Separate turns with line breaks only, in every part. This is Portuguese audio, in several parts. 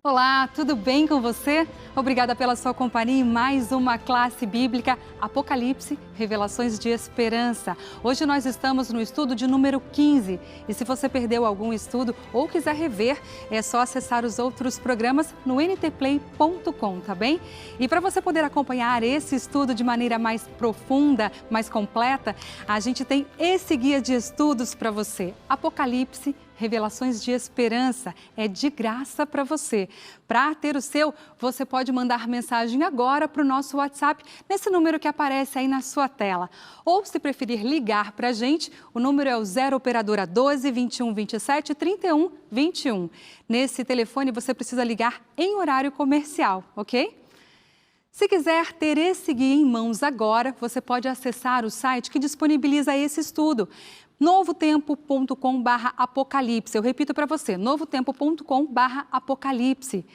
Olá, tudo bem com você? Obrigada pela sua companhia em mais uma classe bíblica Apocalipse, Revelações de Esperança. Hoje nós estamos no estudo de número 15 e se você perdeu algum estudo ou quiser rever, é só acessar os outros programas no ntplay.com, tá bem? E para você poder acompanhar esse estudo de maneira mais profunda, mais completa, a gente tem esse guia de estudos para você, Apocalipse, Revelações de Esperança, é de graça para você. Para ter o seu, você pode mandar mensagem agora para o nosso WhatsApp, nesse número que aparece aí na sua tela. Ou, se preferir ligar para a gente, o número é o 0 operadora 12 21 27 31 21. Nesse telefone você precisa ligar em horário comercial, ok? Se quiser ter esse guia em mãos agora, você pode acessar o site que disponibiliza esse estudo, novotempo.com/apocalipse. Eu repito para você, novotempo.com/apocalipse.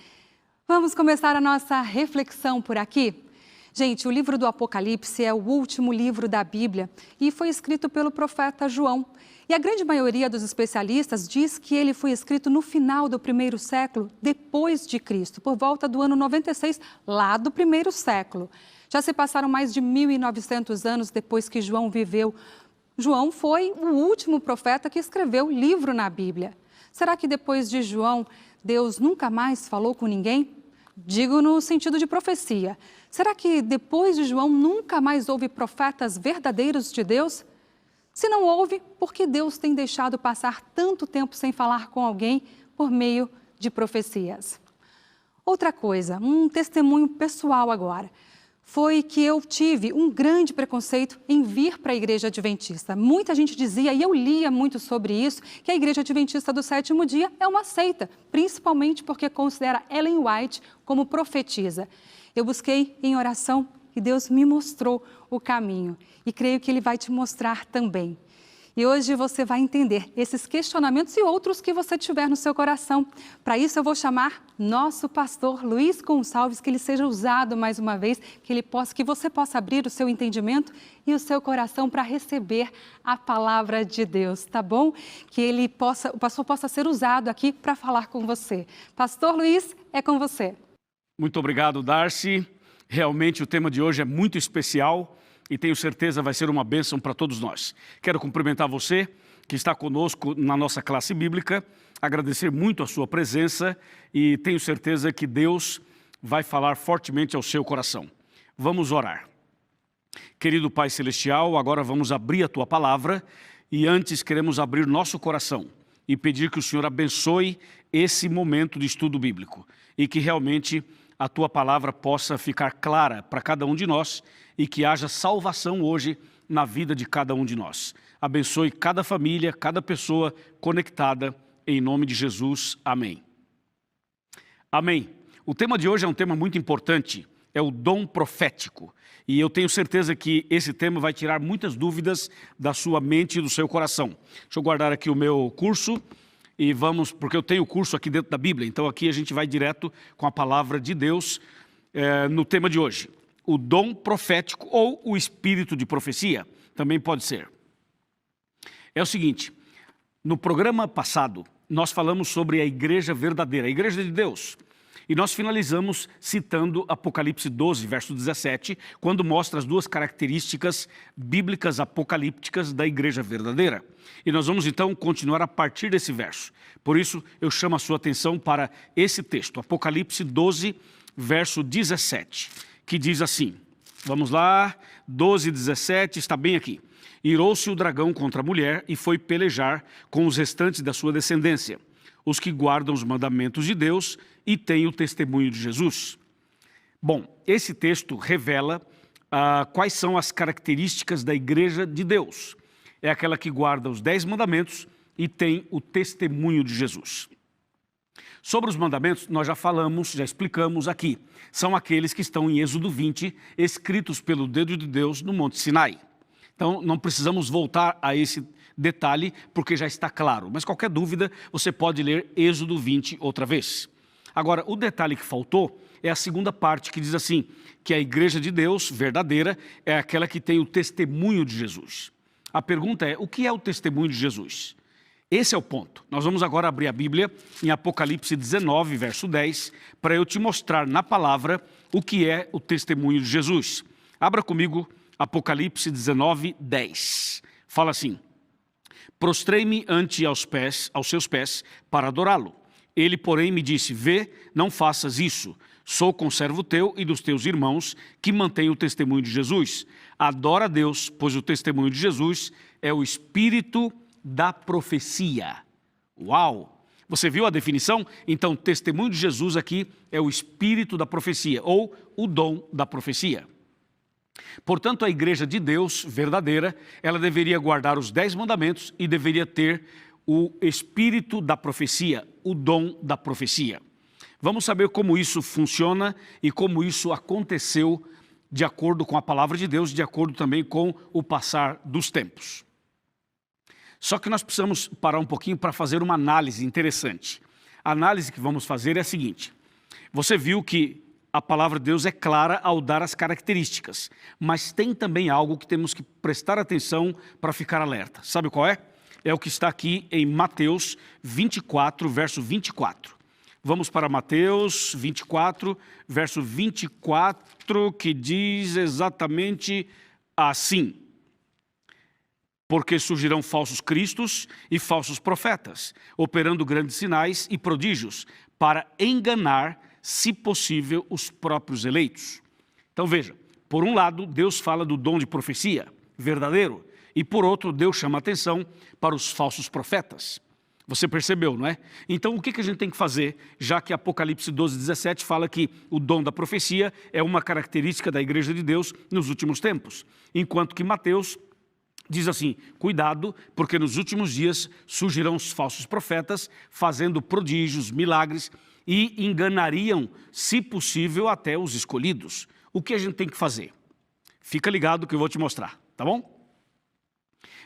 Vamos começar a nossa reflexão por aqui? Gente, o livro do Apocalipse é o último livro da Bíblia e foi escrito pelo profeta João. E a grande maioria dos especialistas diz que ele foi escrito no final do primeiro século depois de Cristo, por volta do ano 96, lá do primeiro século. Já se passaram mais de 1.900 anos depois que João viveu. João foi o último profeta que escreveu livro na Bíblia. Será que depois de João, Deus nunca mais falou com ninguém? Digo no sentido de profecia. Será que depois de João nunca mais houve profetas verdadeiros de Deus? Se não houve, por que Deus tem deixado passar tanto tempo sem falar com alguém por meio de profecias? Outra coisa, um testemunho pessoal agora. Foi que eu tive um grande preconceito em vir para a Igreja Adventista. Muita gente dizia, e eu lia muito sobre isso, que a Igreja Adventista do Sétimo Dia é uma seita, principalmente porque considera Ellen White como profetisa. Eu busquei em oração e Deus me mostrou o caminho e creio que Ele vai te mostrar também. E hoje você vai entender esses questionamentos e outros que você tiver no seu coração. Para isso eu vou chamar nosso pastor Luiz Gonçalves, que ele seja usado mais uma vez, que você possa abrir o seu entendimento e o seu coração para receber a palavra de Deus, tá bom? Que o pastor possa ser usado aqui para falar com você. Pastor Luiz, é com você.
Muito obrigado, Darcy. Realmente o tema de hoje é muito especial e tenho certeza vai ser uma bênção para todos nós. Quero cumprimentar você que está conosco na nossa classe bíblica, agradecer muito a sua presença e tenho certeza que Deus vai falar fortemente ao seu coração. Vamos orar. Querido Pai Celestial, agora vamos abrir a Tua palavra e antes queremos abrir nosso coração e pedir que o Senhor abençoe esse momento de estudo bíblico e que realmente a Tua palavra possa ficar clara para cada um de nós e que haja salvação hoje na vida de cada um de nós. Abençoe cada família, cada pessoa conectada, em nome de Jesus. Amém. Amém. O tema de hoje é um tema muito importante, é o dom profético. E eu tenho certeza que esse tema vai tirar muitas dúvidas da sua mente e do seu coração. Deixa eu guardar aqui o meu curso e vamos, porque eu tenho o curso aqui dentro da Bíblia, então aqui a gente vai direto com a palavra de Deus no tema de hoje. O dom profético ou o espírito de profecia, também pode ser. É o seguinte, no programa passado, nós falamos sobre a igreja verdadeira, a igreja de Deus. E nós finalizamos citando Apocalipse 12, verso 17, quando mostra as duas características bíblicas apocalípticas da igreja verdadeira. E nós vamos então continuar a partir desse verso. Por isso, eu chamo a sua atenção para esse texto, Apocalipse 12, verso 17. Que diz assim, vamos lá, 12, 17, está bem aqui. Irou-se o dragão contra a mulher e foi pelejar com os restantes da sua descendência, os que guardam os mandamentos de Deus e têm o testemunho de Jesus. Bom, esse texto revela quais são as características da igreja de Deus. É aquela que guarda os 10 mandamentos e tem o testemunho de Jesus. Sobre os mandamentos, nós já falamos, já explicamos aqui. São aqueles que estão em Êxodo 20, escritos pelo dedo de Deus no Monte Sinai. Então, não precisamos voltar a esse detalhe, porque já está claro. Mas qualquer dúvida, você pode ler Êxodo 20 outra vez. Agora, o detalhe que faltou é a segunda parte, que diz assim, que a igreja de Deus, verdadeira, é aquela que tem o testemunho de Jesus. A pergunta é, o que é o testemunho de Jesus? Esse é o ponto. Nós vamos agora abrir a Bíblia em Apocalipse 19, verso 10, para eu te mostrar na palavra o que é o testemunho de Jesus. Abra comigo Apocalipse 19, 10. Fala assim: prostrei-me ante aos seus pés, para adorá-lo. Ele, porém, me disse: vê, não faças isso. Sou conservo teu e dos teus irmãos, que mantêm o testemunho de Jesus. Adora a Deus, pois o testemunho de Jesus é o espírito da profecia. Uau! Você viu a definição? Então, testemunho de Jesus aqui é o espírito da profecia, ou o dom da profecia. Portanto, a igreja de Deus verdadeira, ela deveria guardar os 10 mandamentos e deveria ter o espírito da profecia, o dom da profecia. Vamos saber como isso funciona e como isso aconteceu de acordo com a palavra de Deus, de acordo também com o passar dos tempos. Só que nós precisamos parar um pouquinho para fazer uma análise interessante. A análise que vamos fazer é a seguinte: você viu que a palavra de Deus é clara ao dar as características, mas tem também algo que temos que prestar atenção para ficar alerta. Sabe qual é? É o que está aqui em Mateus 24, verso 24. Vamos para Mateus 24, verso 24, que diz exatamente assim: porque surgirão falsos cristos e falsos profetas, operando grandes sinais e prodígios, para enganar, se possível, os próprios eleitos. Então veja, por um lado, Deus fala do dom de profecia verdadeiro, e por outro, Deus chama a atenção para os falsos profetas. Você percebeu, não é? Então o que a gente tem que fazer, já que Apocalipse 12, 17 fala que o dom da profecia é uma característica da igreja de Deus nos últimos tempos, enquanto que Mateus diz assim: cuidado, porque nos últimos dias surgirão os falsos profetas, fazendo prodígios, milagres, e enganariam, se possível, até os escolhidos. O que a gente tem que fazer? Fica ligado que eu vou te mostrar, tá bom?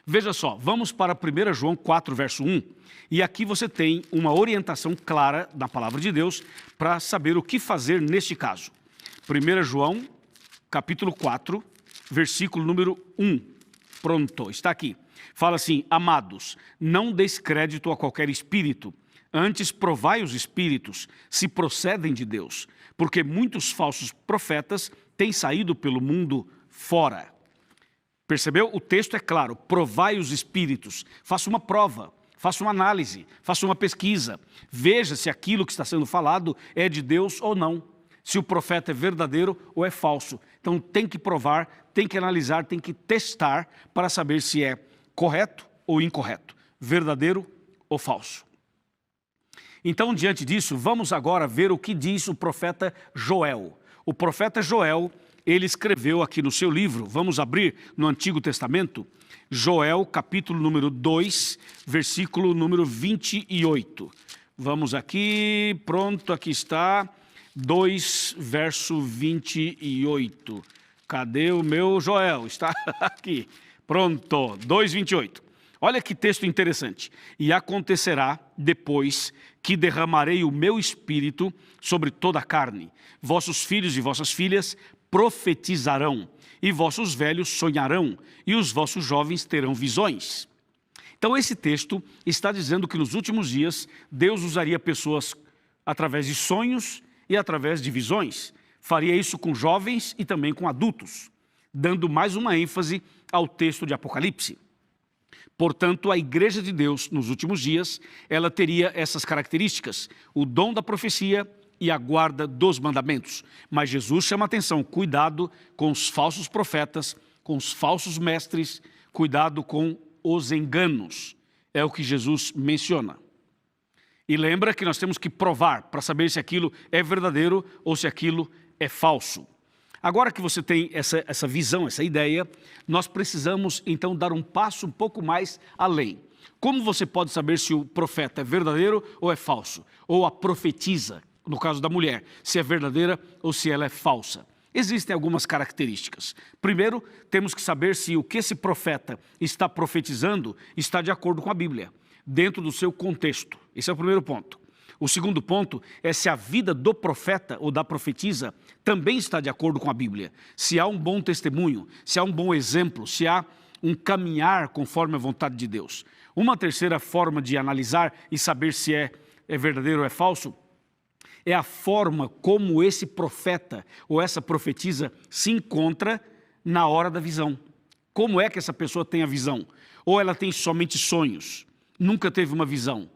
Veja só, vamos para 1 João 4, verso 1, e aqui você tem uma orientação clara da palavra de Deus para saber o que fazer neste caso. 1 João, capítulo 4, versículo número 1. Pronto, está aqui. Fala assim: amados, não deis crédito a qualquer espírito, antes provai os espíritos, se procedem de Deus, porque muitos falsos profetas têm saído pelo mundo fora. Percebeu? O texto é claro: provai os espíritos. Faça uma prova, faça uma análise, faça uma pesquisa. Veja se aquilo que está sendo falado é de Deus ou não. Se o profeta é verdadeiro ou é falso. Então tem que provar, tem que analisar, tem que testar para saber se é correto ou incorreto, verdadeiro ou falso. Então, diante disso, vamos agora ver o que diz o profeta Joel. O profeta Joel, ele escreveu aqui no seu livro, vamos abrir no Antigo Testamento, Joel, capítulo número 2, versículo número 28. Vamos aqui, pronto, aqui está, 2, verso 28. Cadê o meu Joel? Está aqui, pronto, 2, 28. Olha que texto interessante. E acontecerá depois que derramarei o meu espírito sobre toda a carne. Vossos filhos e vossas filhas profetizarão, e vossos velhos sonharão, e os vossos jovens terão visões. Então esse texto está dizendo que nos últimos dias Deus usaria pessoas através de sonhos e através de visões. Faria isso com jovens e também com adultos, dando mais uma ênfase ao texto de Apocalipse. Portanto, a igreja de Deus, nos últimos dias, ela teria essas características: o dom da profecia e a guarda dos mandamentos. Mas Jesus chama a atenção: cuidado com os falsos profetas, com os falsos mestres, cuidado com os enganos. É o que Jesus menciona. E lembra que nós temos que provar para saber se aquilo é verdadeiro ou se aquilo é falso. Agora que você tem essa visão, essa ideia, nós precisamos então dar um passo um pouco mais além. Como você pode saber se o profeta é verdadeiro ou é falso? Ou a profetisa, no caso da mulher, se é verdadeira ou se ela é falsa? Existem algumas características. Primeiro, temos que saber se o que esse profeta está profetizando está de acordo com a Bíblia, dentro do seu contexto. Esse é o primeiro ponto. O segundo ponto é se a vida do profeta ou da profetisa também está de acordo com a Bíblia. Se há um bom testemunho, se há um bom exemplo, se há um caminhar conforme a vontade de Deus. Uma terceira forma de analisar e saber se é verdadeiro ou é falso é a forma como esse profeta ou essa profetisa se encontra na hora da visão. Como é que essa pessoa tem a visão? Ou ela tem somente sonhos, nunca teve uma visão.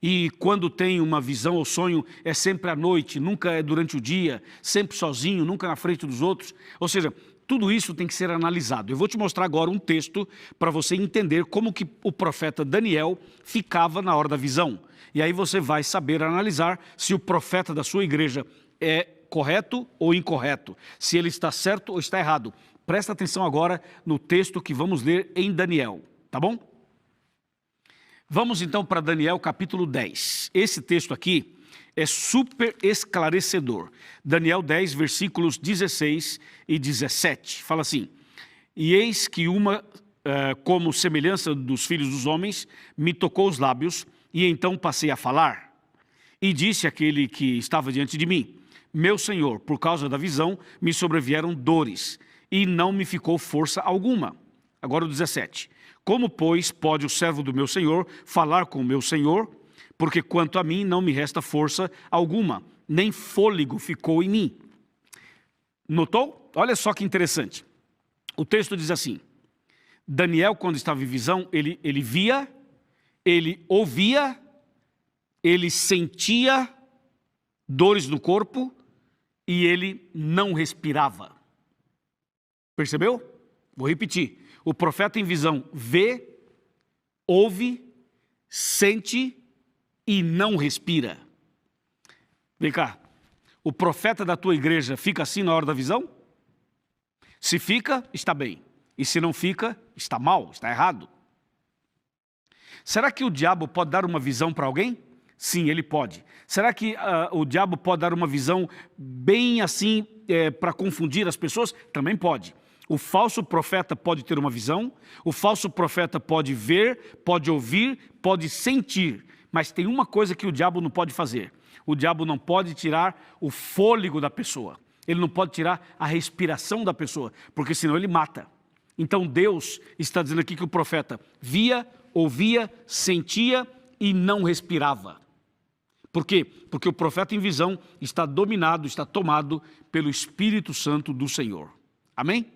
E quando tem uma visão ou sonho, é sempre à noite, nunca é durante o dia, sempre sozinho, nunca na frente dos outros. Ou seja, tudo isso tem que ser analisado. Eu vou te mostrar agora um texto para você entender como que o profeta Daniel ficava na hora da visão. E aí você vai saber analisar se o profeta da sua igreja é correto ou incorreto, se ele está certo ou está errado. Presta atenção agora no texto que vamos ler em Daniel, tá bom? Vamos então para Daniel capítulo 10. Esse texto aqui é super esclarecedor. Daniel 10, versículos 16 e 17. Fala assim: E eis que uma, como semelhança dos filhos dos homens, me tocou os lábios, e então passei a falar. E disse àquele que estava diante de mim: Meu Senhor, por causa da visão, me sobrevieram dores, e não me ficou força alguma. Agora o 17. Como, pois, pode o servo do meu Senhor falar com o meu Senhor? Porque quanto a mim não me resta força alguma, nem fôlego ficou em mim. Notou? Olha só que interessante. O texto diz assim: Daniel, quando estava em visão, ele via, ele ouvia, ele sentia dores no corpo e ele não respirava. Percebeu? Vou repetir. O profeta em visão vê, ouve, sente e não respira. Vem cá, o profeta da tua igreja fica assim na hora da visão? Se fica, está bem. E se não fica, está mal, está errado. Será que o diabo pode dar uma visão para alguém? Sim, ele pode. Será que o diabo pode dar uma visão bem assim para confundir as pessoas? Também pode. O falso profeta pode ter uma visão, o falso profeta pode ver, pode ouvir, pode sentir, mas tem uma coisa que o diabo não pode fazer: o diabo não pode tirar o fôlego da pessoa, ele não pode tirar a respiração da pessoa, porque senão ele mata. Então Deus está dizendo aqui que o profeta via, ouvia, sentia e não respirava. Por quê? Porque o profeta em visão está dominado, está tomado pelo Espírito Santo do Senhor. Amém?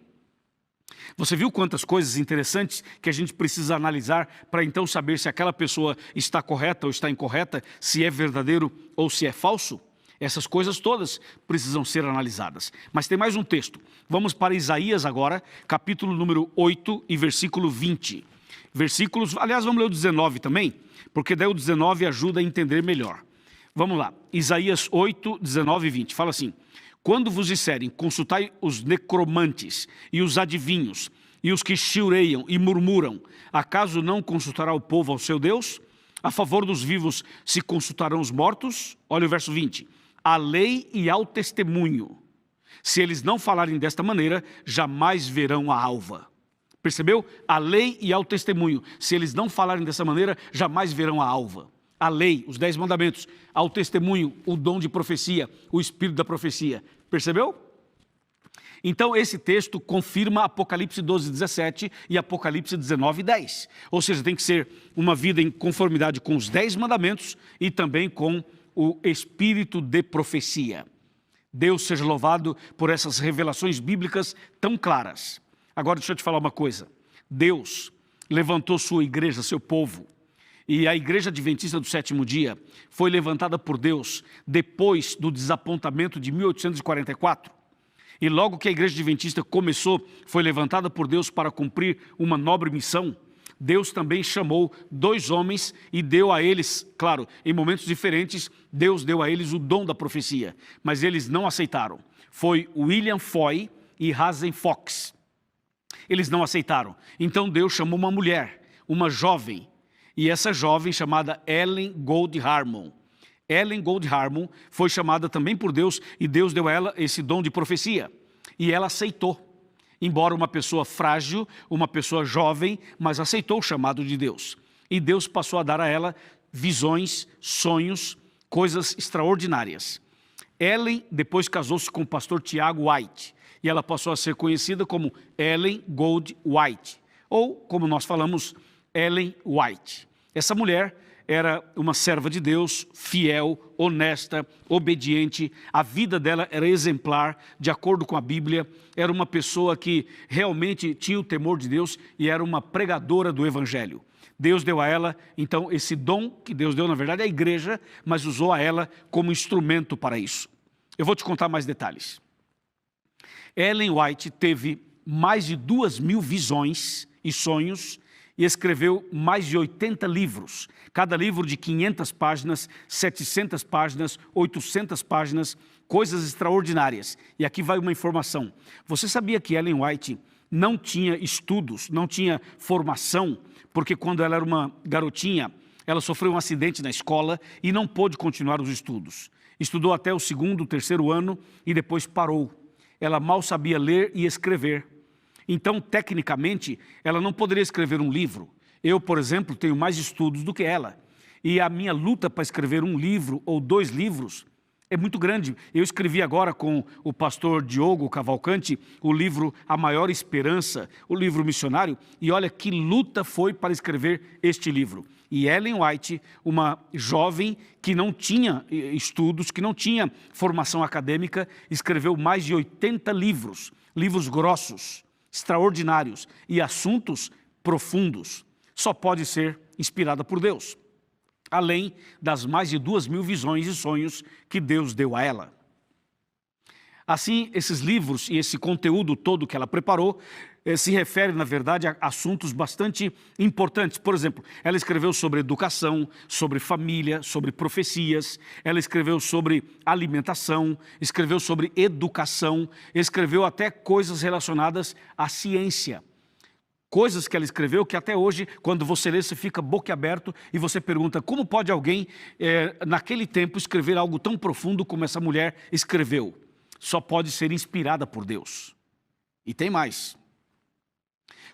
Você viu quantas coisas interessantes que a gente precisa analisar para então saber se aquela pessoa está correta ou está incorreta, se é verdadeiro ou se é falso? Essas coisas todas precisam ser analisadas. Mas tem mais um texto. Vamos para Isaías agora, capítulo número 8 e versículo 20. Versículos, aliás, vamos ler o 19 também, porque daí o 19 ajuda a entender melhor. Vamos lá, Isaías 8, 19 e 20, fala assim: Quando vos disserem, consultai os necromantes e os adivinhos, e os que chiureiam e murmuram, acaso não consultará o povo ao seu Deus? A favor dos vivos se consultarão os mortos? Olha o verso 20. À lei e ao testemunho. Se eles não falarem desta maneira, jamais verão a alva. Percebeu? À lei e ao testemunho. Se eles não falarem dessa maneira, jamais verão a alva. A lei, os 10 mandamentos, ao testemunho, o dom de profecia, o espírito da profecia. Percebeu? Então esse texto confirma Apocalipse 12, 17 e Apocalipse 19, 10. Ou seja, tem que ser uma vida em conformidade com os 10 mandamentos e também com o espírito de profecia. Deus seja louvado por essas revelações bíblicas tão claras. Agora deixa eu te falar uma coisa. Deus levantou sua igreja, seu povo. E a Igreja Adventista do Sétimo Dia foi levantada por Deus depois do desapontamento de 1844. E logo que a Igreja Adventista começou, foi levantada por Deus para cumprir uma nobre missão. Deus também chamou 2 homens e deu a eles, claro, em momentos diferentes, Deus deu a eles o dom da profecia. Mas eles não aceitaram. Foi William Foy e Hazen Fox. Eles não aceitaram. Então Deus chamou uma mulher, uma jovem. E essa jovem chamada Ellen Gold Harmon. Ellen Gold Harmon foi chamada também por Deus e Deus deu a ela esse dom de profecia. E ela aceitou, embora uma pessoa frágil, uma pessoa jovem, mas aceitou o chamado de Deus. E Deus passou a dar a ela visões, sonhos, coisas extraordinárias. Ellen depois casou-se com o pastor Tiago White e ela passou a ser conhecida como Ellen Gold White, ou como nós falamos Ellen White. Essa mulher era uma serva de Deus, fiel, honesta, obediente. A vida dela era exemplar, de acordo com a Bíblia. Era uma pessoa que realmente tinha o temor de Deus e era uma pregadora do Evangelho. Deus deu a ela, então, esse dom que Deus deu, na verdade, à igreja, mas usou a ela como instrumento para isso. Eu vou te contar mais detalhes. Ellen White teve mais de 2.000 visões e sonhos e escreveu mais de 80 livros. Cada livro de 500 páginas, 700 páginas, 800 páginas, coisas extraordinárias. E aqui vai uma informação. Você sabia que Ellen White não tinha estudos, não tinha formação, porque quando ela era uma garotinha, ela sofreu um acidente na escola e não pôde continuar os estudos. Estudou até o 2º, 3º ano e depois parou. Ela mal sabia ler e escrever. Então, tecnicamente, ela não poderia escrever um livro. Eu, por exemplo, tenho mais estudos do que ela. E a minha luta para escrever um livro ou 2 livros é muito grande. Eu escrevi agora com o pastor Diogo Cavalcante o livro A Maior Esperança, o livro missionário, e olha que luta foi para escrever este livro. E Ellen White, uma jovem que não tinha estudos, que não tinha formação acadêmica, escreveu mais de 80 livros, livros grossos, extraordinários e assuntos profundos. Só pode ser inspirada por Deus, além das mais de 2.000 visões e sonhos que Deus deu a ela. Assim, esses livros e esse conteúdo todo que ela preparou se refere, na verdade, a assuntos bastante importantes. Por exemplo, ela escreveu sobre educação, sobre família, sobre profecias, ela escreveu sobre alimentação, escreveu sobre educação, escreveu até coisas relacionadas à ciência. Coisas que ela escreveu que até hoje, quando você lê, você fica boquiaberto e você pergunta como pode alguém, naquele tempo, escrever algo tão profundo como essa mulher escreveu. Só pode ser inspirada por Deus. E tem mais.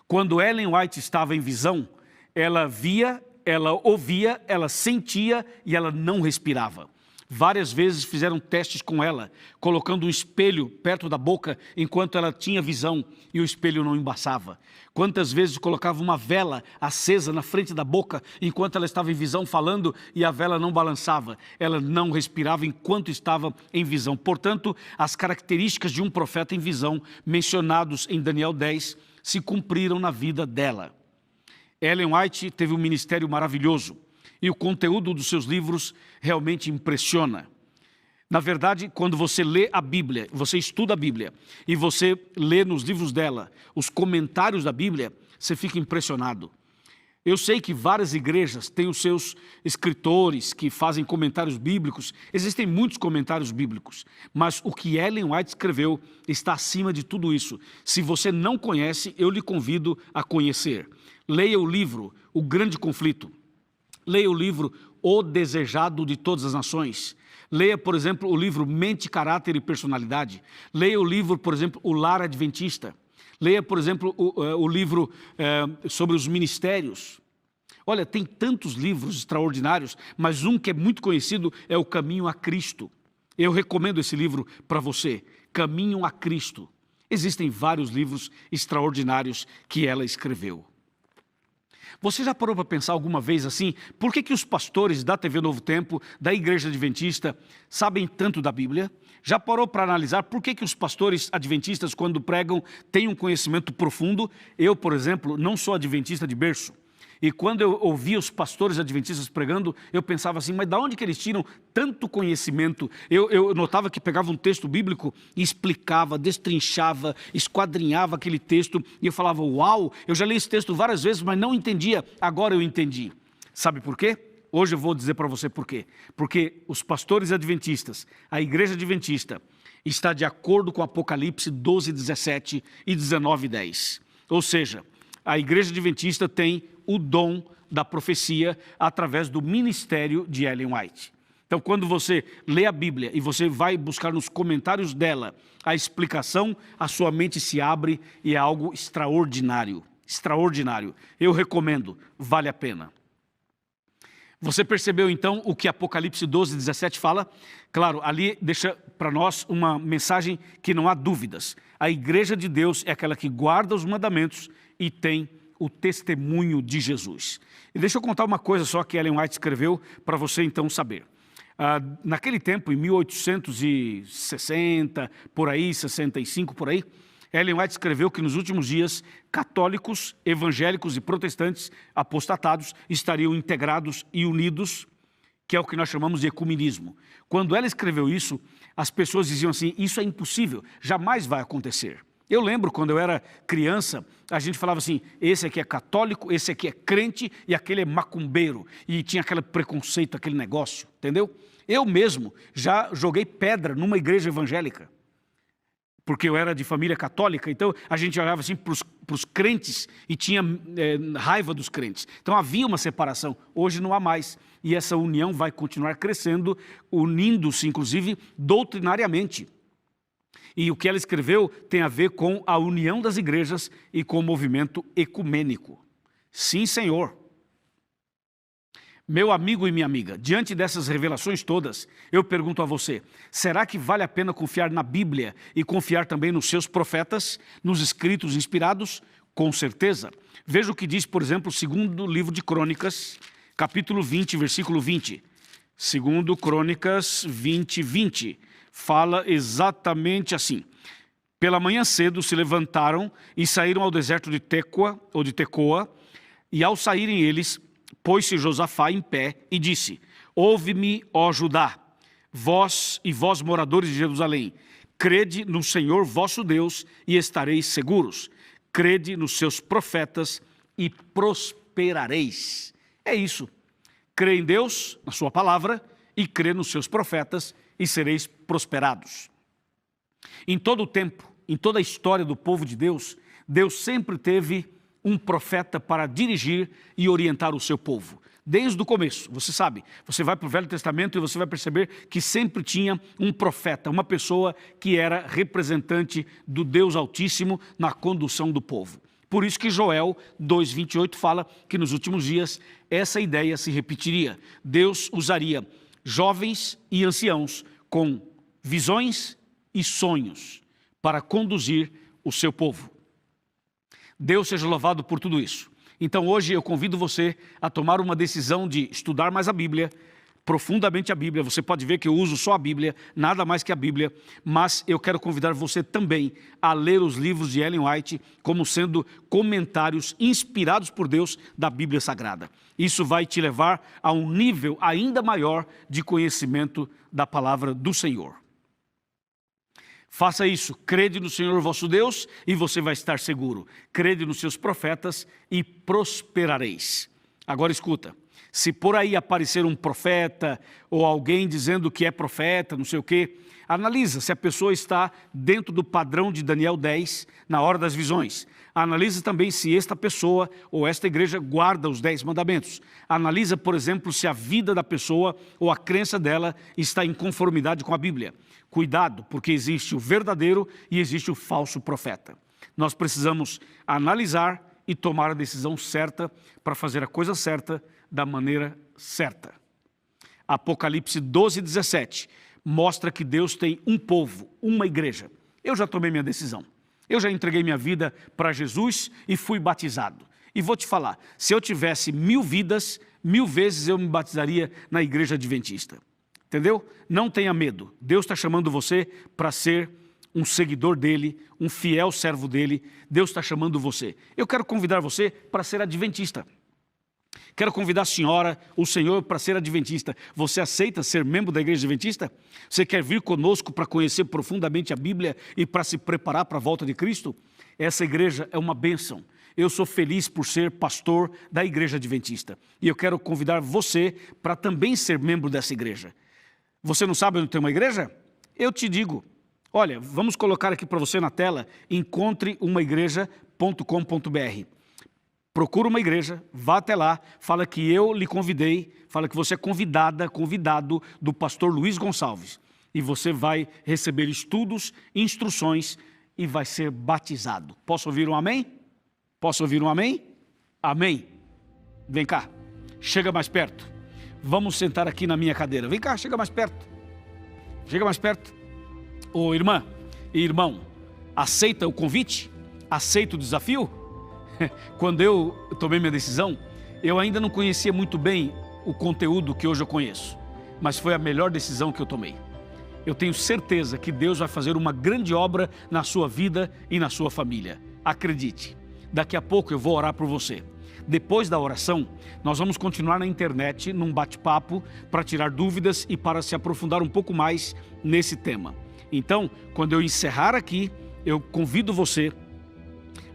Quando Ellen White estava em visão, ela via, ela ouvia, ela sentia e ela não respirava. Várias vezes fizeram testes com ela, colocando um espelho perto da boca enquanto ela tinha visão e o espelho não embaçava. Quantas vezes colocavam uma vela acesa na frente da boca enquanto ela estava em visão falando e a vela não balançava. Ela não respirava enquanto estava em visão. Portanto, as características de um profeta em visão, mencionados em Daniel 10, se cumpriram na vida dela. Ellen White teve um ministério maravilhoso. E o conteúdo dos seus livros realmente impressiona. Na verdade, quando você lê a Bíblia, você estuda a Bíblia, e você lê nos livros dela os comentários da Bíblia, você fica impressionado. Eu sei que várias igrejas têm os seus escritores que fazem comentários bíblicos, existem muitos comentários bíblicos, mas o que Ellen White escreveu está acima de tudo isso. Se você não conhece, eu lhe convido a conhecer. Leia o livro O Grande Conflito. Leia o livro O Desejado de Todas as Nações. Leia, por exemplo, o livro Mente, Caráter e Personalidade. Leia o livro, por exemplo, O Lar Adventista. Leia, por exemplo, o livro sobre os ministérios. Olha, tem tantos livros extraordinários, mas um que é muito conhecido é O Caminho a Cristo. Eu recomendo esse livro para você, Caminho a Cristo. Existem vários livros extraordinários que ela escreveu. Você já parou para pensar alguma vez assim, por que os pastores da TV Novo Tempo, da Igreja Adventista, sabem tanto da Bíblia? Já parou para analisar por que os pastores adventistas, quando pregam, têm um conhecimento profundo? Eu, por exemplo, não sou adventista de berço. E quando eu ouvia os pastores adventistas pregando, eu pensava assim, mas de onde que eles tiram tanto conhecimento? Eu notava que pegava um texto bíblico e explicava, destrinchava, esquadrinhava aquele texto. E eu falava, uau, eu já li esse texto várias vezes, mas não entendia. Agora eu entendi. Sabe por quê? Hoje eu vou dizer para você por quê. Porque os pastores adventistas, a igreja adventista, está de acordo com Apocalipse 12, 17 e 19, 10. Ou seja, a igreja adventista tem o dom da profecia através do ministério de Ellen White. Então, quando você lê a Bíblia e você vai buscar nos comentários dela a explicação, a sua mente se abre e é algo extraordinário. Extraordinário. Eu recomendo, vale a pena. Você percebeu então o que Apocalipse 12, 17 fala? Claro, ali deixa para nós uma mensagem que não há dúvidas. A igreja de Deus é aquela que guarda os mandamentos e tem o testemunho de Jesus. E deixa eu contar uma coisa só que Ellen White escreveu para você então saber. Naquele tempo, em 1860, por aí, 65, por aí, Ellen White escreveu que nos últimos dias, católicos, evangélicos e protestantes apostatados estariam integrados e unidos, que é o que nós chamamos de ecumenismo. Quando ela escreveu isso, as pessoas diziam assim, isso é impossível, jamais vai acontecer. Eu lembro quando eu era criança, a gente falava assim, esse aqui é católico, esse aqui é crente e aquele é macumbeiro. E tinha aquele preconceito, aquele negócio, entendeu? Eu mesmo já joguei pedra numa igreja evangélica, porque eu era de família católica, então a gente olhava assim para os crentes e tinha raiva dos crentes. Então havia uma separação, hoje não há mais. E essa união vai continuar crescendo, unindo-se inclusive doutrinariamente. E o que ela escreveu tem a ver com a união das igrejas e com o movimento ecumênico. Sim, Senhor. Meu amigo e minha amiga, diante dessas revelações todas, eu pergunto a você, será que vale a pena confiar na Bíblia e confiar também nos seus profetas, nos escritos inspirados? Com certeza. Veja o que diz, por exemplo, o segundo livro de Crônicas, capítulo 20, versículo 20. Segundo Crônicas 20, 20. Fala exatamente assim. Pela manhã cedo se levantaram e saíram ao deserto de Tecoa, ou de Tecoa, e ao saírem eles, pôs-se Josafá em pé e disse, ouve-me, ó Judá, vós e vós moradores de Jerusalém, crede no Senhor vosso Deus e estareis seguros, crede nos seus profetas e prosperareis. É isso, crê em Deus, na sua palavra, e crê nos seus profetas e sereis prosperados. Em todo o tempo, em toda a história do povo de Deus, Deus sempre teve um profeta para dirigir e orientar o seu povo. Desde o começo, você sabe, você vai para o Velho Testamento e você vai perceber que sempre tinha um profeta, uma pessoa que era representante do Deus Altíssimo na condução do povo. Por isso que Joel 2,28 fala que nos últimos dias essa ideia se repetiria. Deus usaria jovens e anciãos com visões e sonhos para conduzir o seu povo. Deus seja louvado por tudo isso. Então hoje eu convido você a tomar uma decisão de estudar mais a Bíblia, profundamente a Bíblia. Você pode ver que eu uso só a Bíblia, nada mais que a Bíblia, mas eu quero convidar você também a ler os livros de Ellen White como sendo comentários inspirados por Deus da Bíblia Sagrada. Isso vai te levar a um nível ainda maior de conhecimento da palavra do Senhor. Faça isso, crede no Senhor vosso Deus e você vai estar seguro. Crede nos seus profetas e prosperareis. Agora escuta, se por aí aparecer um profeta ou alguém dizendo que é profeta, não sei o quê, analisa se a pessoa está dentro do padrão de Daniel 10 na hora das visões. Analisa também se esta pessoa ou esta igreja guarda os 10 mandamentos. Analisa, por exemplo, se a vida da pessoa ou a crença dela está em conformidade com a Bíblia. Cuidado, porque existe o verdadeiro e existe o falso profeta. Nós precisamos analisar e tomar a decisão certa para fazer a coisa certa da maneira certa. Apocalipse 12:17 mostra que Deus tem um povo, uma igreja. Eu já tomei minha decisão. Eu já entreguei minha vida para Jesus e fui batizado. E vou te falar, se eu tivesse 1000 vidas, 1000 vezes eu me batizaria na igreja adventista. Entendeu? Não tenha medo. Deus está chamando você para ser um seguidor dele, um fiel servo dele. Deus está chamando você. Eu quero convidar você para ser adventista. Quero convidar a senhora, o senhor, para ser adventista. Você aceita ser membro da igreja adventista? Você quer vir conosco para conhecer profundamente a Bíblia e para se preparar para a volta de Cristo? Essa igreja é uma bênção. Eu sou feliz por ser pastor da igreja adventista. E eu quero convidar você para também ser membro dessa igreja. Você não sabe onde tem uma igreja? Eu te digo. Olha, vamos colocar aqui para você na tela, encontreumaigreja.com.br. Procura uma igreja, vá até lá, fala que eu lhe convidei, fala que você é convidado do pastor Luiz Gonçalves. E você vai receber estudos, instruções e vai ser batizado. Posso ouvir um amém? Posso ouvir um amém? Amém. Vem cá, chega mais perto. Vamos sentar aqui na minha cadeira. Vem cá, chega mais perto. Chega mais perto. Ô irmã e irmão, aceita o convite? Aceita o desafio? Quando eu tomei minha decisão, eu ainda não conhecia muito bem o conteúdo que hoje eu conheço, mas foi a melhor decisão que eu tomei. Eu tenho certeza que Deus vai fazer uma grande obra na sua vida e na sua família. Acredite, daqui a pouco eu vou orar por você. Depois da oração, nós vamos continuar na internet, num bate-papo, para tirar dúvidas e para se aprofundar um pouco mais nesse tema. Então, quando eu encerrar aqui, eu convido você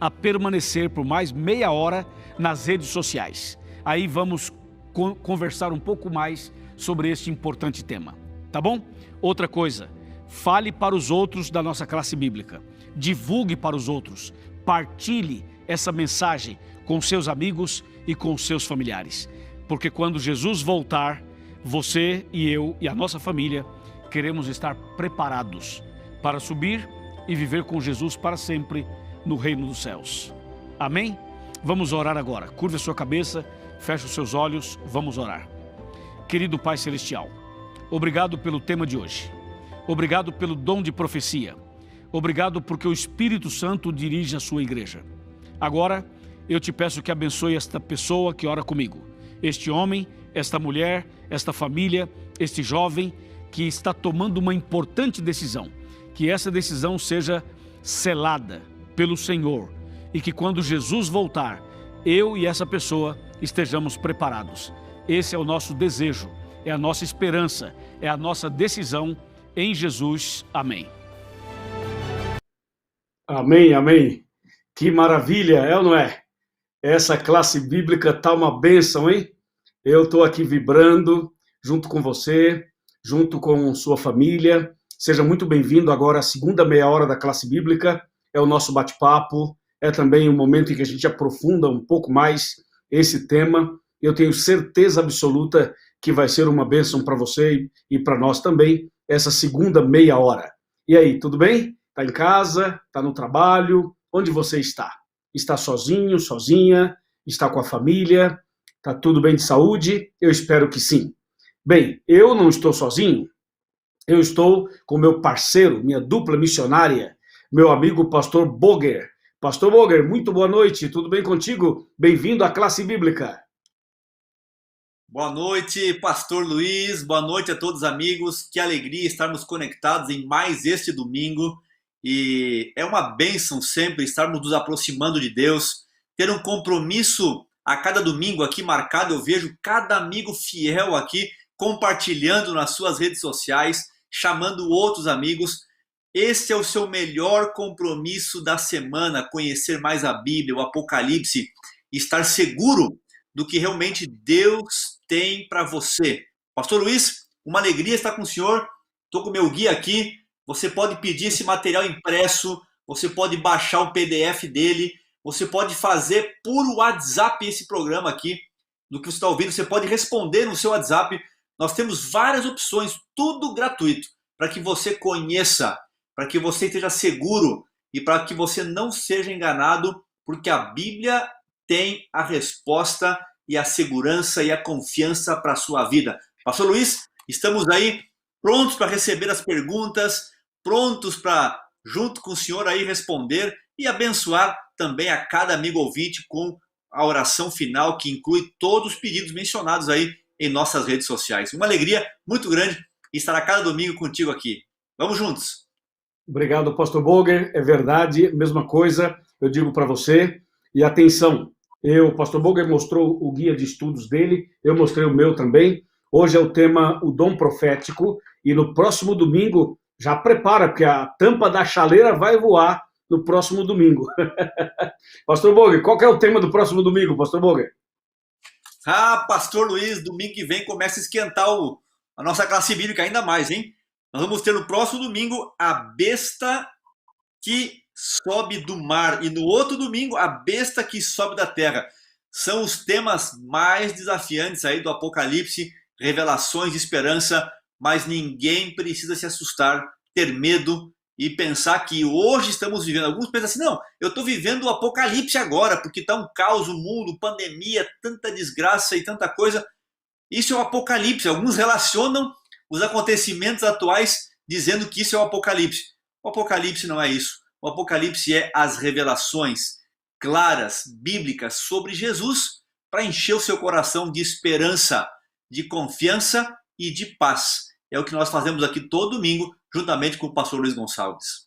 a permanecer por mais meia hora nas redes sociais. Aí vamos conversar um pouco mais sobre este importante tema, tá bom? Outra coisa, fale para os outros da nossa classe bíblica, divulgue para os outros, partilhe essa mensagem com seus amigos e com seus familiares, porque quando Jesus voltar, você e eu e a nossa família queremos estar preparados para subir e viver com Jesus para sempre no reino dos céus. Amém? Vamos orar agora. Curva a sua cabeça, feche os seus olhos, vamos orar. Querido Pai Celestial, obrigado pelo tema de hoje. Obrigado pelo dom de profecia. Obrigado porque o Espírito Santo dirige a sua igreja. Agora, eu te peço que abençoe esta pessoa que ora comigo. Este homem, esta mulher, esta família, este jovem que está tomando uma importante decisão. Que essa decisão seja selada pelo Senhor e que quando Jesus voltar, eu e essa pessoa estejamos preparados. Esse é o nosso desejo, é a nossa esperança, é a nossa decisão em Jesus. Amém.
Amém, amém. Que maravilha, é ou não é? Essa classe bíblica tá uma bênção, hein? Eu estou aqui vibrando junto com você, junto com sua família. Seja muito bem-vindo agora à segunda meia hora da classe bíblica. É o nosso bate-papo, é também um momento em que a gente aprofunda um pouco mais esse tema. Eu tenho certeza absoluta que vai ser uma bênção para você e para nós também, essa segunda meia hora. E aí, tudo bem? Está em casa? Está no trabalho? Onde você está? Está sozinho, sozinha? Está com a família? Está tudo bem de saúde? Eu espero que sim. Bem, eu não estou sozinho. Eu estou com meu parceiro, minha dupla missionária, meu amigo Pastor Boger. Pastor Boger, muito boa noite, tudo bem contigo? Bem-vindo à classe bíblica.
Boa noite, Pastor Luiz, boa noite a todos os amigos, que alegria estarmos conectados em mais este domingo. E é uma bênção sempre estarmos nos aproximando de Deus, ter um compromisso a cada domingo aqui marcado. Eu vejo cada amigo fiel aqui compartilhando nas suas redes sociais, chamando outros amigos. Esse é o seu melhor compromisso da semana, conhecer mais a Bíblia, o Apocalipse, estar seguro do que realmente Deus tem para você. Pastor Luiz, uma alegria estar com o senhor. Estou com o meu guia aqui. Você pode pedir esse material impresso, você pode baixar o PDF dele, você pode fazer por WhatsApp esse programa aqui, do que você está ouvindo, você pode responder no seu WhatsApp. Nós temos várias opções, tudo gratuito, para que você conheça, para que você esteja seguro e para que você não seja enganado, porque a Bíblia tem a resposta e a segurança e a confiança para a sua vida. Pastor Luiz, estamos aí prontos para receber as perguntas, prontos para, junto com o senhor, aí responder e abençoar também a cada amigo ouvinte com a oração final, que inclui todos os pedidos mencionados aí em nossas redes sociais. Uma alegria muito grande estar a cada domingo contigo aqui. Vamos juntos!
Obrigado, Pastor Boger. É verdade, mesma coisa, eu digo para você. E atenção, o Pastor Boger mostrou o guia de estudos dele, eu mostrei o meu também. Hoje é o tema, o dom profético, e no próximo domingo, já prepara, porque a tampa da chaleira vai voar no próximo domingo. Pastor Boger, qual que é o tema do próximo domingo, Pastor Boger?
Pastor Luiz, domingo que vem começa a esquentar a nossa classe bíblica ainda mais, hein? Nós vamos ter no próximo domingo a besta que sobe do mar e no outro domingo a besta que sobe da terra. São os temas mais desafiantes aí do Apocalipse, revelações de esperança, mas ninguém precisa se assustar, ter medo e pensar que hoje estamos vivendo. Alguns pensam assim, não, eu estou vivendo o Apocalipse agora, porque está um caos, o mundo, pandemia, tanta desgraça e tanta coisa. Isso é o Apocalipse. Alguns relacionam os acontecimentos atuais dizendo que isso é o Apocalipse. O Apocalipse não é isso. O Apocalipse é as revelações. claras, bíblicas sobre Jesus para encher o seu coração de esperança, de confiança e de paz. É o que nós fazemos aqui todo domingo, juntamente com o pastor Luiz Gonçalves.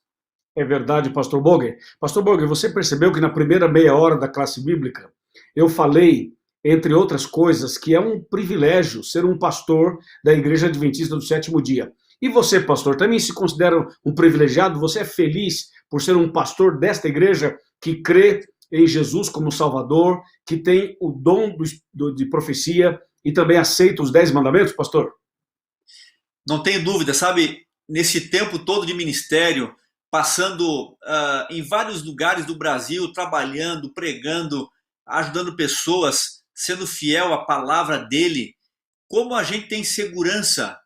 É verdade, pastor Boger. Pastor Boger, você percebeu que na primeira meia hora da classe bíblica eu falei, entre outras coisas, que é um privilégio ser um pastor da Igreja Adventista do Sétimo Dia. E você, pastor, também se considera um privilegiado? Você é feliz por ser um pastor desta igreja que crê em Jesus como Salvador, que tem o dom de profecia e também aceita os 10 mandamentos, pastor?
Não tenho dúvida, sabe, nesse tempo todo de ministério, passando em vários lugares do Brasil, trabalhando, pregando, ajudando pessoas, sendo fiel à palavra dele, como a gente tem segurança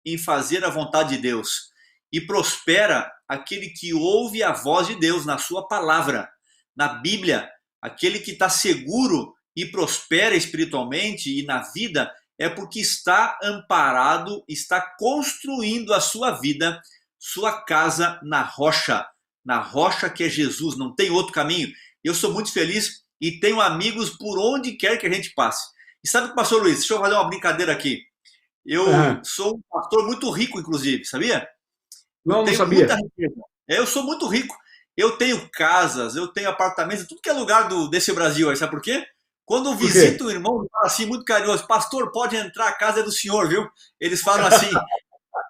em fazer a vontade de Deus. E prospera aquele que ouve a voz de Deus na sua palavra. Na Bíblia, aquele que está seguro e prospera espiritualmente e na vida é porque está amparado, está construindo a sua vida, sua casa na rocha que é Jesus, não tem outro caminho. Eu sou muito feliz e tenho amigos por onde quer que a gente passe. E sabe, pastor Luiz, deixa eu fazer uma brincadeira aqui. Eu sou um pastor muito rico, inclusive, sabia?
Não sabia.
Muita riqueza. Eu sou muito rico. Eu tenho casas, eu tenho apartamentos, tudo que é lugar desse Brasil aí, sabe por quê? Quando eu visito o irmão, eu falo assim, muito carinhoso, pastor, pode entrar, a casa é do senhor, viu? Eles falam assim.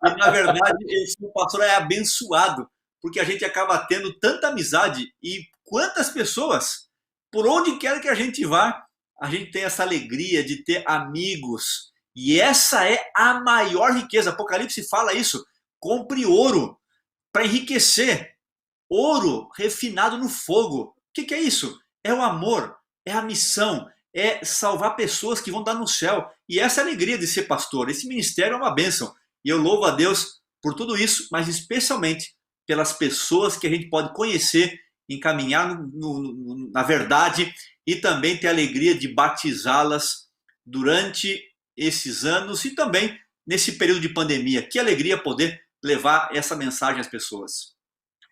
E, na verdade, esse pastor é abençoado, porque a gente acaba tendo tanta amizade e quantas pessoas, por onde quer que a gente vá, a gente tem essa alegria de ter amigos. E essa é a maior riqueza. Apocalipse fala isso. Compre ouro para enriquecer. Ouro refinado no fogo. O que é isso? É o amor, é a missão, é salvar pessoas que vão dar no céu. E essa é a alegria de ser pastor. Esse ministério é uma bênção. E eu louvo a Deus por tudo isso, mas especialmente pelas pessoas que a gente pode conhecer, encaminhar na verdade e também ter a alegria de batizá-las durante esses anos e também nesse período de pandemia. Que alegria poder levar essa mensagem às pessoas.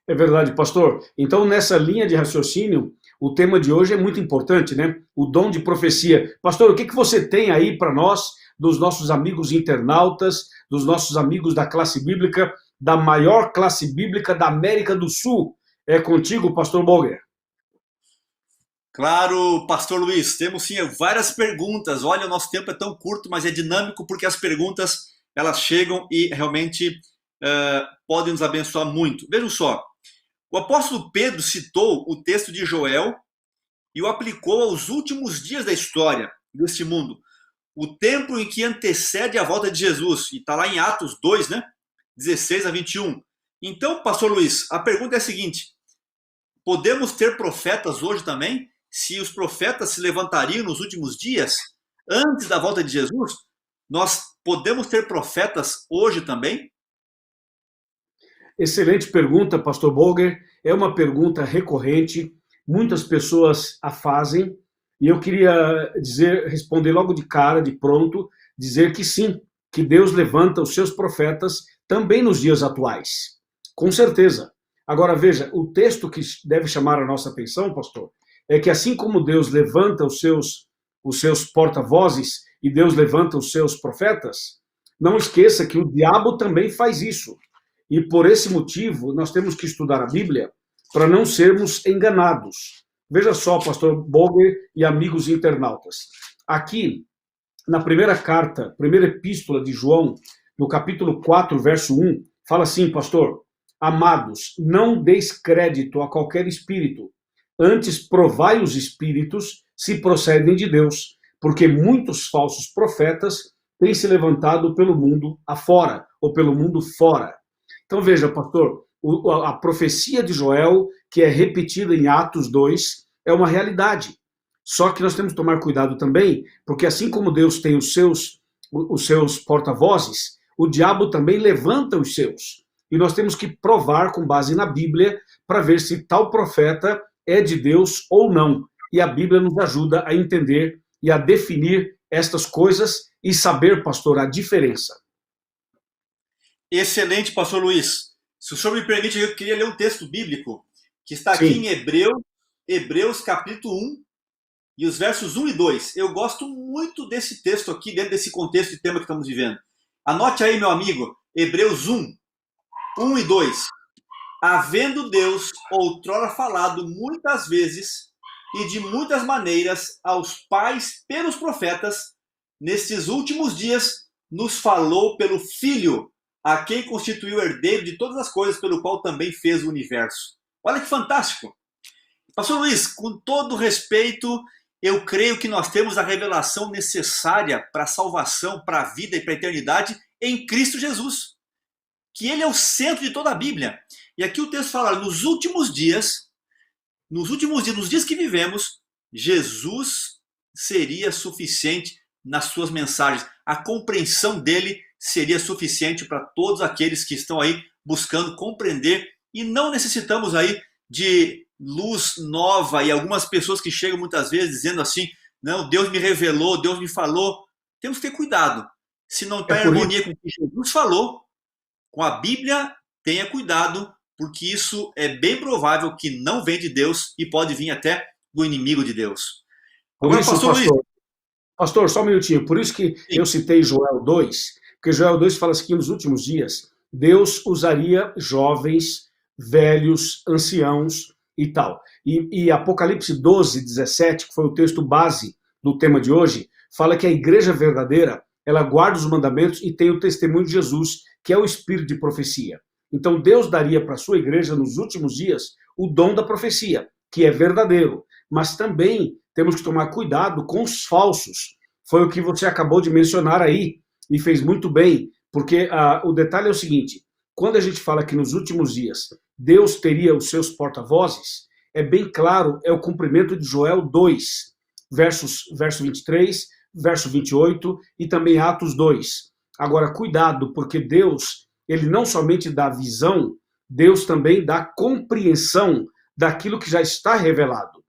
É verdade, pastor. Então, nessa linha de raciocínio, o tema de hoje é muito importante, né? O dom de profecia. Pastor, o que você tem aí para nós, dos nossos amigos internautas, dos nossos amigos da classe bíblica, da maior classe bíblica da América do Sul? É contigo, pastor Boger.
Claro, pastor Luiz, temos sim várias perguntas. Olha, o nosso tempo é tão curto, mas é dinâmico porque as perguntas, elas chegam e realmente podem nos abençoar muito. Vejam só, o apóstolo Pedro citou o texto de Joel e o aplicou aos últimos dias da história deste mundo. O tempo em que antecede a volta de Jesus. E está lá em Atos 2, né? 16 a 21. Então, pastor Luiz, a pergunta é a seguinte. Podemos ter profetas hoje também? Se os profetas se levantariam nos últimos dias, antes da volta de Jesus, nós podemos ter profetas hoje também?
Excelente pergunta, pastor Boger. É uma pergunta recorrente. Muitas pessoas a fazem. E eu queria responder logo de cara, de pronto, dizer que sim, que Deus levanta os seus profetas também nos dias atuais. Com certeza. Agora, veja, o texto que deve chamar a nossa atenção, pastor, é que assim como Deus levanta os seus porta-vozes e Deus levanta os seus profetas, não esqueça que o diabo também faz isso. E por esse motivo, nós temos que estudar a Bíblia para não sermos enganados. Veja só, pastor Boger e amigos internautas. Aqui, na primeira carta, primeira epístola de João, no capítulo 4, verso 1, fala assim, pastor: amados, não deis crédito a qualquer espírito, antes provai os espíritos se procedem de Deus, porque muitos falsos profetas têm se levantado pelo mundo afora, ou pelo mundo fora. Então veja, pastor, a profecia de Joel, que é repetida em Atos 2, é uma realidade. Só que nós temos que tomar cuidado também, porque assim como Deus tem os seus porta-vozes, o diabo também levanta os seus. E nós temos que provar com base na Bíblia para ver se tal profeta é de Deus ou não. E a Bíblia nos ajuda a entender e a definir estas coisas e saber, pastor, a diferença.
Excelente, pastor Luiz. Se o senhor me permite, eu queria ler um texto bíblico que está aqui em Hebreus, Hebreus capítulo 1 e os versos 1 e 2. Eu gosto muito desse texto aqui, dentro desse contexto de tema que estamos vivendo. Anote aí, meu amigo, Hebreus 1 e 2. Havendo Deus outrora falado muitas vezes e de muitas maneiras aos pais pelos profetas, nestes últimos dias nos falou pelo Filho, a quem constituiu herdeiro de todas as coisas, pelo qual também fez o universo. Olha que fantástico! Pastor Luiz, com todo respeito, eu creio que nós temos a revelação necessária para a salvação, para a vida e para a eternidade em Cristo Jesus, que ele é o centro de toda a Bíblia. E aqui o texto fala, nos dias que vivemos, Jesus seria suficiente nas suas mensagens. A compreensão dele seria suficiente para todos aqueles que estão aí buscando compreender, e não necessitamos aí de luz nova e algumas pessoas que chegam muitas vezes dizendo assim, não, Deus me revelou, Deus me falou. Temos que ter cuidado. Se não está em harmonia com o que Jesus falou, com a Bíblia, tenha cuidado, porque isso é bem provável que não vem de Deus e pode vir até do inimigo de Deus.
Agora, pastor, só um minutinho. Por isso que eu citei Joel 2, porque Joel 2 fala assim que nos últimos dias Deus usaria jovens, velhos, anciãos e tal. E Apocalipse 12, 17, que foi o texto base do tema de hoje, fala que a igreja verdadeira, ela guarda os mandamentos e tem o testemunho de Jesus, que é o espírito de profecia. Então Deus daria para a sua igreja nos últimos dias o dom da profecia, que é verdadeiro. Mas também temos que tomar cuidado com os falsos. Foi o que você acabou de mencionar aí, e fez muito bem, porque o detalhe é o seguinte, quando a gente fala que nos últimos dias Deus teria os seus porta-vozes, é bem claro, é o cumprimento de Joel 2, verso 23, verso 28 e também Atos 2. Agora, cuidado, porque Deus, ele não somente dá visão, Deus também dá compreensão daquilo que já está revelado.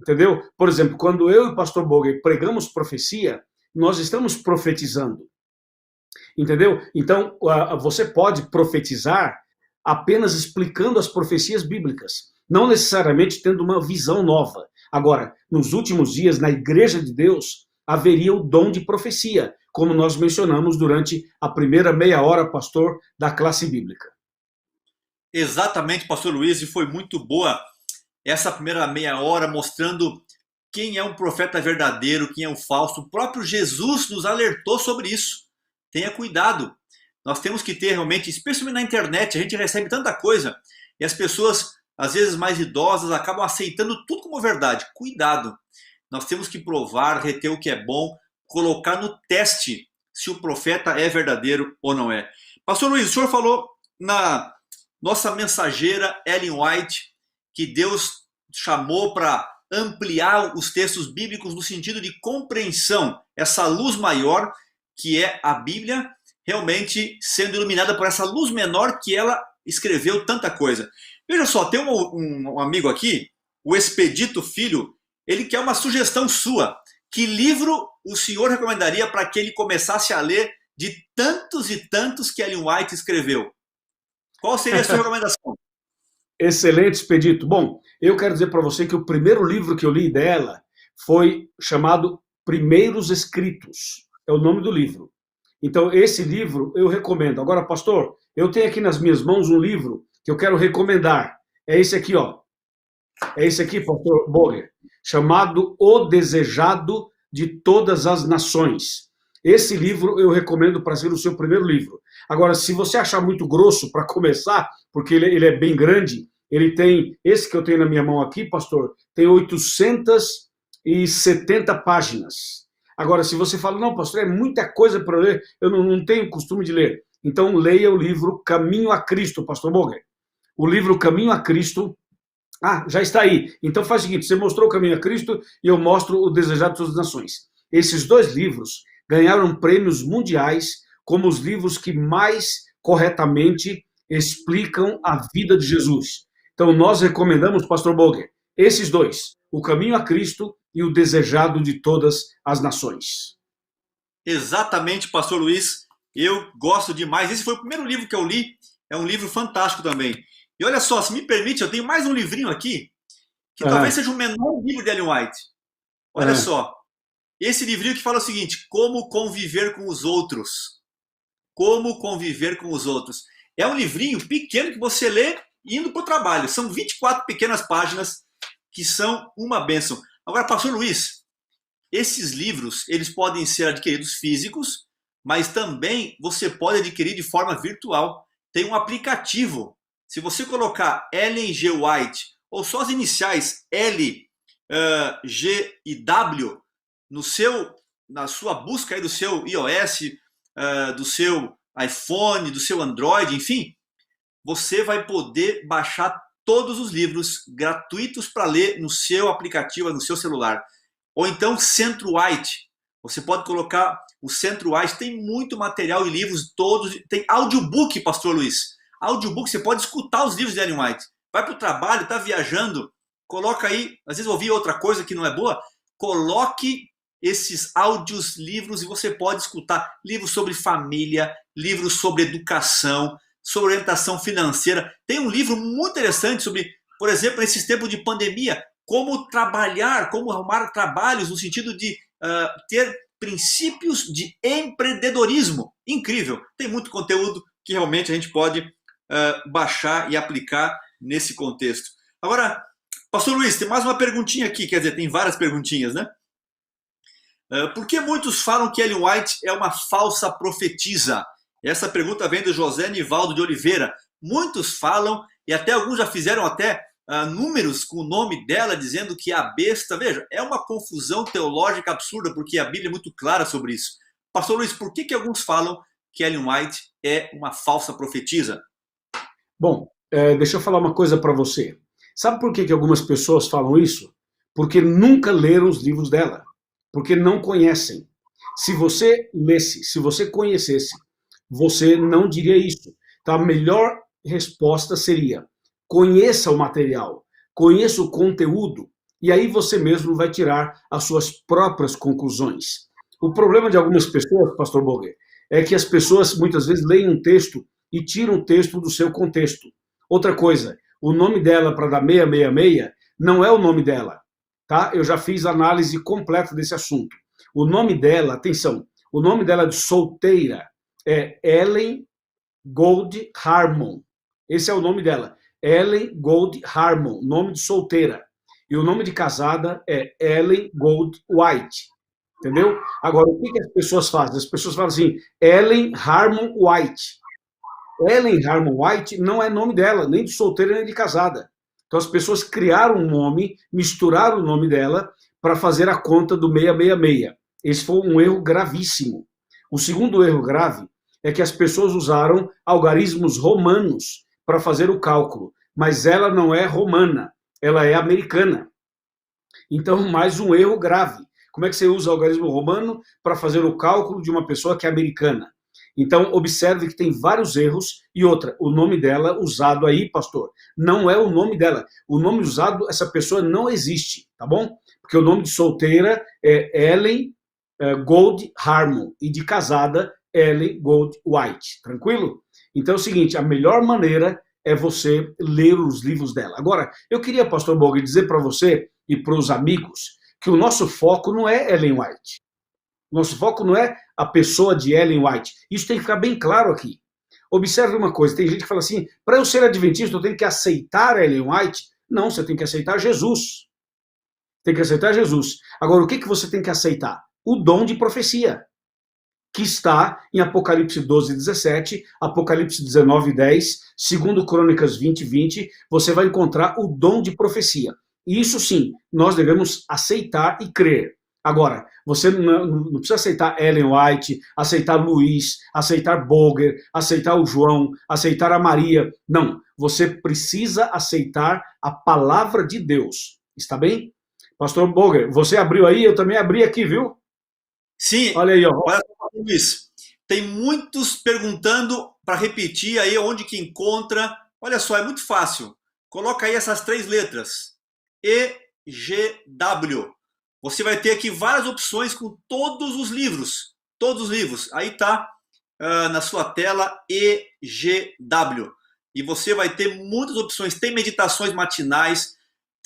Entendeu? Por exemplo, quando eu e o pastor Boger pregamos profecia, nós estamos profetizando. Entendeu? Então, você pode profetizar apenas explicando as profecias bíblicas, não necessariamente tendo uma visão nova. Agora, nos últimos dias, na igreja de Deus, haveria o dom de profecia, como nós mencionamos durante a primeira meia hora, pastor, da classe bíblica.
Exatamente, pastor Luiz, e foi muito boa essa primeira meia hora mostrando quem é um profeta verdadeiro, quem é um falso. O próprio Jesus nos alertou sobre isso. Tenha cuidado. Nós temos que ter realmente, especialmente na internet, a gente recebe tanta coisa e as pessoas, às vezes mais idosas, acabam aceitando tudo como verdade. Cuidado. Nós temos que provar, reter o que é bom, colocar no teste se o profeta é verdadeiro ou não é. Pastor Luiz, o senhor falou na nossa mensageira Ellen White que Deus chamou para ampliar os textos bíblicos no sentido de compreensão, essa luz maior que é a Bíblia, realmente sendo iluminada por essa luz menor que ela escreveu tanta coisa. Veja só, tem um amigo aqui, o Expedito Filho, ele quer uma sugestão sua. Que livro o senhor recomendaria para que ele começasse a ler de tantos e tantos que Ellen White escreveu? Qual seria a sua recomendação?
Excelente, Expedito. Bom, eu quero dizer para você que o primeiro livro que eu li dela foi chamado Primeiros Escritos. É o nome do livro. Então, esse livro eu recomendo. Agora, pastor, eu tenho aqui nas minhas mãos um livro que eu quero recomendar. É esse aqui, ó. É esse aqui, pastor Boger, chamado O Desejado de Todas as Nações. Esse livro eu recomendo para ser o seu primeiro livro. Agora, se você achar muito grosso para começar, porque ele é bem grande, ele tem, esse que eu tenho na minha mão aqui, pastor, tem 870 páginas. Agora, se você fala, não, pastor, é muita coisa para eu ler, eu não tenho costume de ler. Então, leia o livro Caminho a Cristo, pastor Boger. O livro Caminho a Cristo, já está aí. Então faz o seguinte, você mostrou o Caminho a Cristo e eu mostro o Desejado de Todas as Nações. Esses dois livros ganharam prêmios mundiais como os livros que mais corretamente explicam a vida de Jesus. Então nós recomendamos, pastor Boger, esses dois, o Caminho a Cristo e o Desejado de Todas as Nações.
Exatamente, pastor Luiz. Eu gosto demais. Esse foi o primeiro livro que eu li. É um livro fantástico também. E olha só, se me permite, eu tenho mais um livrinho aqui que talvez seja o menor livro de Ellen White. Olha só, esse livrinho que fala o seguinte: como conviver com os outros. Como conviver com os outros. É um livrinho pequeno que você lê indo para o trabalho. São 24 pequenas páginas que são uma bênção. Agora, pastor Luiz, esses livros, eles podem ser adquiridos físicos, mas também você pode adquirir de forma virtual. Tem um aplicativo. Se você colocar Ellen G. White, ou só as iniciais L, G e W, na sua busca aí do seu iOS, do seu iPhone, do seu Android, enfim, você vai poder baixar todos os livros gratuitos para ler no seu aplicativo, no seu celular. Ou então Centro White. Você pode colocar o Centro White, tem muito material e livros todos. Tem audiobook, pastor Luiz. Audiobook, você pode escutar os livros de Ellen White. Vai para o trabalho, está viajando, coloca aí, às vezes ouvir outra coisa que não é boa, coloque esses áudios, livros, e você pode escutar livros sobre família, livros sobre educação, sobre orientação financeira. Tem um livro muito interessante sobre, por exemplo, nesses tempos de pandemia, como trabalhar, como arrumar trabalhos no sentido de ter princípios de empreendedorismo. Incrível. Tem muito conteúdo que realmente a gente pode baixar e aplicar nesse contexto. Agora, pastor Luiz, tem mais uma perguntinha aqui, quer dizer, tem várias perguntinhas, né? Por que muitos falam que Ellen White é uma falsa profetisa? Essa pergunta vem do José Nivaldo de Oliveira. Muitos falam, e até alguns já fizeram até números com o nome dela, dizendo que é a besta. Veja, é uma confusão teológica absurda, porque a Bíblia é muito clara sobre isso. Pastor Luiz, por que alguns falam que Ellen White é uma falsa profetisa?
Bom, deixa eu falar uma coisa para você. Sabe por que algumas pessoas falam isso? Porque nunca leram os livros dela. Porque não conhecem. Se você lesse, se você conhecesse, você não diria isso. Então, a melhor resposta seria: conheça o material, conheça o conteúdo, e aí você mesmo vai tirar as suas próprias conclusões. O problema de algumas pessoas, pastor Boger, é que as pessoas muitas vezes leem um texto e tiram o texto do seu contexto. Outra coisa, o nome dela para dar 666 não é o nome dela, tá? Eu já fiz análise completa desse assunto. O nome dela, atenção, o nome dela de solteira é Ellen Gold Harmon. Esse é o nome dela. Ellen Gold Harmon, nome de solteira. E o nome de casada é Ellen Gold White. Entendeu? Agora, o que as pessoas fazem? As pessoas falam assim, Ellen Harmon White. Ellen Harmon White não é nome dela, nem de solteira, nem de casada. Então, as pessoas criaram um nome, misturaram o nome dela para fazer a conta do 666. Esse foi um erro gravíssimo. O segundo erro grave é que as pessoas usaram algarismos romanos para fazer o cálculo, mas ela não é romana, ela é americana. Então, mais um erro grave. Como é que você usa o algarismo romano para fazer o cálculo de uma pessoa que é americana? Então, observe que tem vários erros. E outra, o nome dela usado aí, pastor, não é o nome dela. O nome usado, essa pessoa não existe, tá bom? Porque o nome de solteira é Ellen Gold Harmon e de casada, Ellen Gold White. Tranquilo? Então é o seguinte, a melhor maneira é você ler os livros dela. Agora, eu queria, pastor Boger, dizer para você e para os amigos que o nosso foco não é Ellen White. Nosso foco não é a pessoa de Ellen White. Isso tem que ficar bem claro aqui. Observe uma coisa, tem gente que fala assim, para eu ser adventista eu tenho que aceitar Ellen White. Não, você tem que aceitar Jesus. Tem que aceitar Jesus. Agora, o que você tem que aceitar? O dom de profecia, que está em Apocalipse 12, 17, Apocalipse 19, 10, 2 Crônicas 20, 20, você vai encontrar o dom de profecia. E isso sim, nós devemos aceitar e crer. Agora, você não precisa aceitar Ellen White, aceitar Luiz, aceitar Boger, aceitar o João, aceitar a Maria. Não, você precisa aceitar a palavra de Deus. Está bem? Pastor Boger, você abriu aí, eu também abri aqui, viu?
Sim.
Olha aí, ó.
Olha só, Luiz. Tem muitos perguntando para repetir aí onde que encontra. Olha só, é muito fácil. Coloca aí essas 3 letras. EGW. Você vai ter aqui várias opções com todos os livros. Todos os livros. Aí está na sua tela EGW. E você vai ter muitas opções. Tem meditações matinais,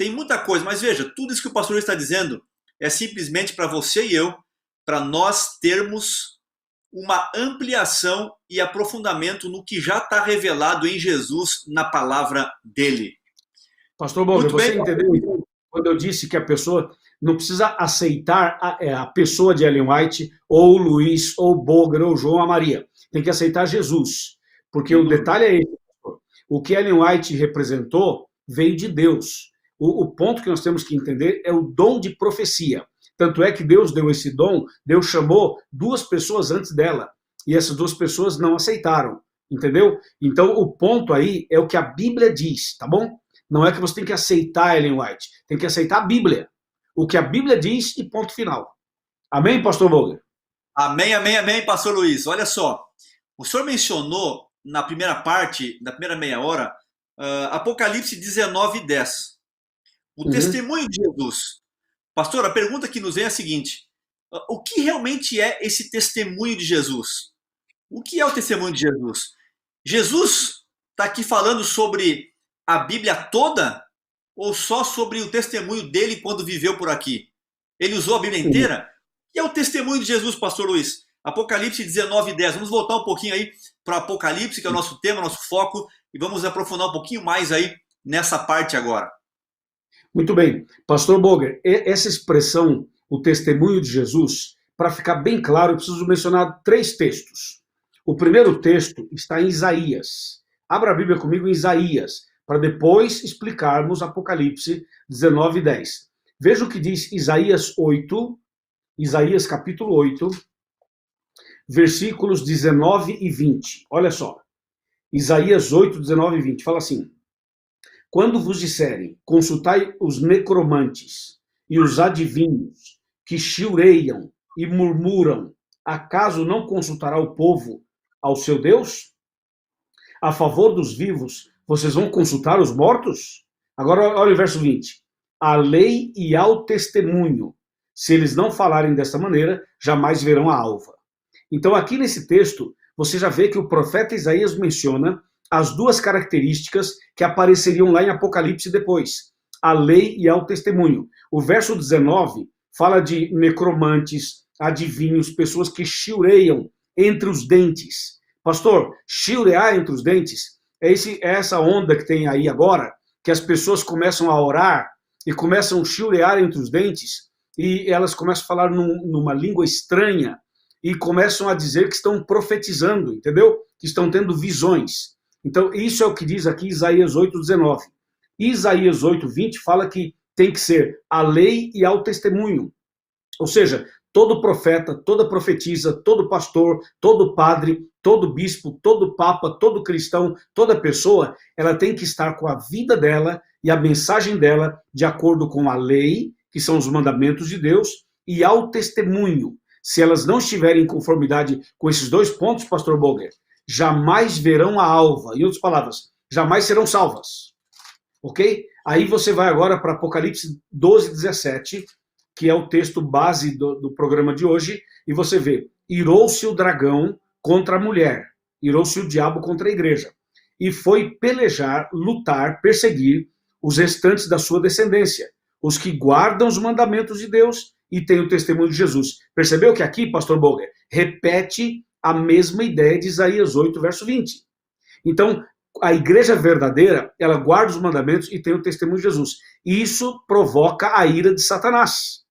tem muita coisa, mas veja, tudo isso que o pastor está dizendo é simplesmente para você e eu, para nós termos uma ampliação e aprofundamento no que já está revelado em Jesus na palavra dele.
Pastor Boger,
Muito
você
bem.
entendeu quando eu disse que a pessoa não precisa aceitar a pessoa de Ellen White, ou o Luiz, ou o Boger, ou o João, ou a Maria. Tem que aceitar Jesus. Porque o detalhe é esse. O que Ellen White representou veio de Deus. O ponto que nós temos que entender é o dom de profecia. Tanto é que Deus deu esse dom, Deus chamou 2 pessoas antes dela. E essas 2 pessoas não aceitaram. Entendeu? Então, o ponto aí é o que a Bíblia diz, tá bom? Não é que você tem que aceitar Ellen White. Tem que aceitar a Bíblia. O que a Bíblia diz e ponto final. Amém, pastor Boger?
Amém, amém, amém, pastor Luiz. Olha só, o senhor mencionou na primeira parte, na primeira meia hora, Apocalipse 19:10. O testemunho de Jesus. Pastor, a pergunta que nos vem é a seguinte: o que realmente é esse testemunho de Jesus? O que é o testemunho de Jesus? Jesus está aqui falando sobre a Bíblia toda ou só sobre o testemunho dele quando viveu por aqui? Ele usou a Bíblia inteira? E é o testemunho de Jesus, pastor Luiz. Apocalipse 19:10. Vamos voltar um pouquinho aí para Apocalipse, que é o nosso tema, nosso foco, e vamos aprofundar um pouquinho mais aí nessa parte agora.
Muito bem. Pastor Boger, essa expressão, o testemunho de Jesus, para ficar bem claro, eu preciso mencionar 3 textos. O primeiro texto está em Isaías. Abra a Bíblia comigo em Isaías, para depois explicarmos Apocalipse 19:10. Veja o que diz Isaías 8, Isaías capítulo 8, versículos 19 e 20. Olha só. Isaías 8, 19 e 20. Fala assim: quando vos disserem, consultai os necromantes e os adivinhos, que chiureiam e murmuram, acaso não consultará o povo ao seu Deus? A favor dos vivos, vocês vão consultar os mortos? Agora olha o verso 20. A lei e ao testemunho, se eles não falarem dessa maneira, jamais verão a alva. Então aqui nesse texto, você já vê que o profeta Isaías menciona as 2 características que apareceriam lá em Apocalipse depois. A lei e ao testemunho. O verso 19 fala de necromantes, adivinhos, pessoas que chiureiam entre os dentes. Pastor, chiurear entre os dentes é essa onda que tem aí agora, que as pessoas começam a orar e começam a chiurear entre os dentes e elas começam a falar numa língua estranha e começam a dizer que estão profetizando, entendeu? Que estão tendo visões. Então, isso é o que diz aqui Isaías 8:19. Isaías 8:20 fala que tem que ser a lei e ao testemunho. Ou seja, todo profeta, toda profetisa, todo pastor, todo padre, todo bispo, todo papa, todo cristão, toda pessoa, ela tem que estar com a vida dela e a mensagem dela de acordo com a lei, que são os mandamentos de Deus, e ao testemunho. Se elas não estiverem em conformidade com esses 2 pontos, pastor Boger, jamais verão a alva. Em outras palavras, jamais serão salvas. Ok? Aí você vai agora para Apocalipse 12:17, que é o texto base do programa de hoje, e você vê: irou-se o dragão contra a mulher, irou-se o diabo contra a igreja, e foi pelejar, lutar, perseguir os restantes da sua descendência, os que guardam os mandamentos de Deus e têm o testemunho de Jesus. Percebeu que aqui, pastor Boger, repete a mesma ideia de Isaías 8, verso 20. Então, a igreja verdadeira, ela guarda os mandamentos e tem o testemunho de Jesus. E isso provoca a ira de Satanás.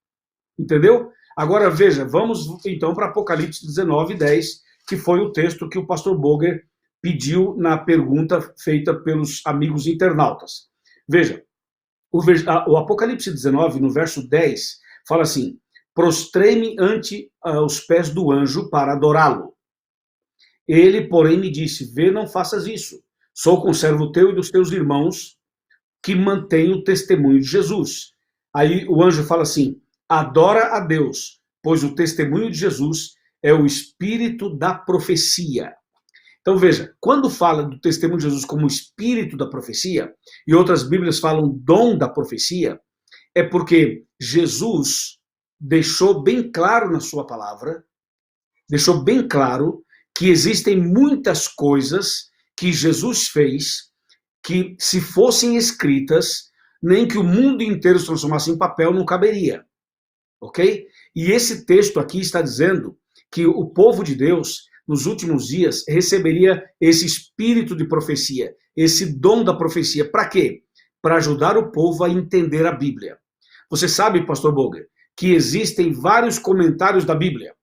Entendeu? Agora, veja, vamos então para Apocalipse 19:10, que foi o texto que o pastor Boger pediu na pergunta feita pelos amigos internautas. Veja, o Apocalipse 19, no verso 10, fala assim: prostrei-me ante os pés do anjo para adorá-lo. Ele, porém, me disse: vê, não faças isso. Sou conservo teu e dos teus irmãos que mantêm o testemunho de Jesus. Aí o anjo fala assim: adora a Deus, pois o testemunho de Jesus é o espírito da profecia. Então veja, quando fala do testemunho de Jesus como espírito da profecia, e outras Bíblias falam dom da profecia, é porque Jesus deixou bem claro na sua palavra, deixou bem claro que existem muitas coisas que Jesus fez que, se fossem escritas, nem que o mundo inteiro se transformasse em papel, não caberia. Ok? E esse texto aqui está dizendo que o povo de Deus, nos últimos dias, receberia esse espírito de profecia, esse dom da profecia. Para quê? Para ajudar o povo a entender a Bíblia. Você sabe, pastor Boger, que existem vários comentários da Bíblia.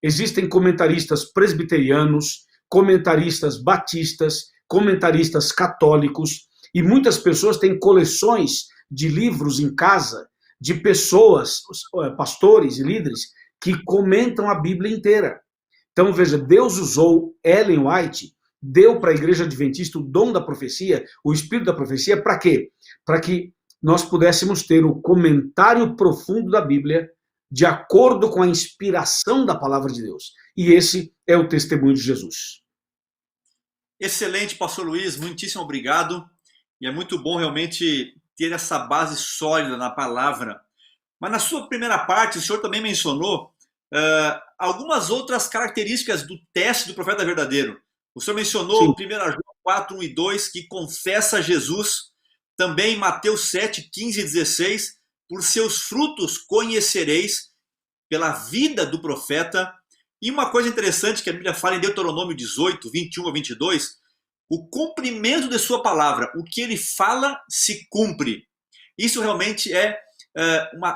Existem comentaristas presbiterianos, comentaristas batistas, comentaristas católicos, e muitas pessoas têm coleções de livros em casa, de pessoas, pastores e líderes, que comentam a Bíblia inteira. Então, veja, Deus usou Ellen White, deu para a Igreja Adventista o dom da profecia, o espírito da profecia, para quê? Para que nós pudéssemos ter o comentário profundo da Bíblia de acordo com a inspiração da palavra de Deus. E esse é o testemunho de Jesus.
Excelente, pastor Luiz, muitíssimo obrigado. E é muito bom realmente ter essa base sólida na palavra. Mas na sua primeira parte, o senhor também mencionou algumas outras características do teste do profeta verdadeiro. O senhor mencionou 1 João 4, 1 e 2, que confessa Jesus. Também Mateus 7, 15 e 16, por seus frutos conhecereis, pela vida do profeta. E uma coisa interessante que a Bíblia fala em Deuteronômio 18, 21 a 22, o cumprimento de sua palavra, o que ele fala se cumpre. Isso realmente é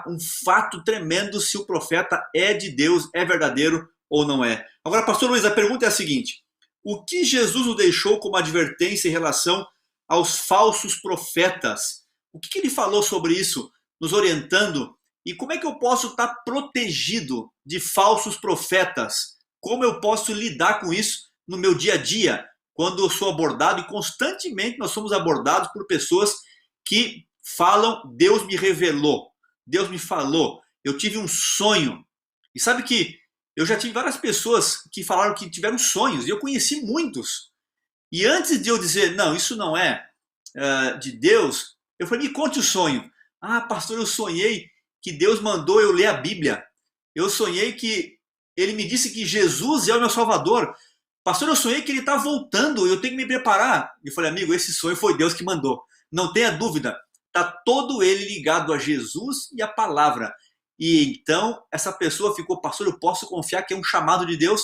um fato tremendo se o profeta é de Deus, é verdadeiro ou não é. Agora, pastor Luiz, a pergunta é a seguinte: o que Jesus nos deixou como advertência em relação aos falsos profetas? O que ele falou sobre isso, nos orientando? E como é que eu posso estar protegido de falsos profetas? Como eu posso lidar com isso no meu dia a dia, quando eu sou abordado, e constantemente nós somos abordados por pessoas que falam: Deus me revelou, Deus me falou, eu tive um sonho. E sabe que eu já tive várias pessoas que falaram que tiveram sonhos, e eu conheci muitos. E antes de eu dizer, não, isso não é de Deus, eu falei, me conte o sonho. Ah, pastor, eu sonhei que Deus mandou eu ler a Bíblia. Eu sonhei que ele me disse que Jesus é o meu Salvador. Pastor, eu sonhei que ele está voltando, eu tenho que me preparar. Eu falei, amigo, esse sonho foi Deus que mandou. Não tenha dúvida, está todo ele ligado a Jesus e a palavra. E então, essa pessoa ficou, pastor, eu posso confiar que é um chamado de Deus?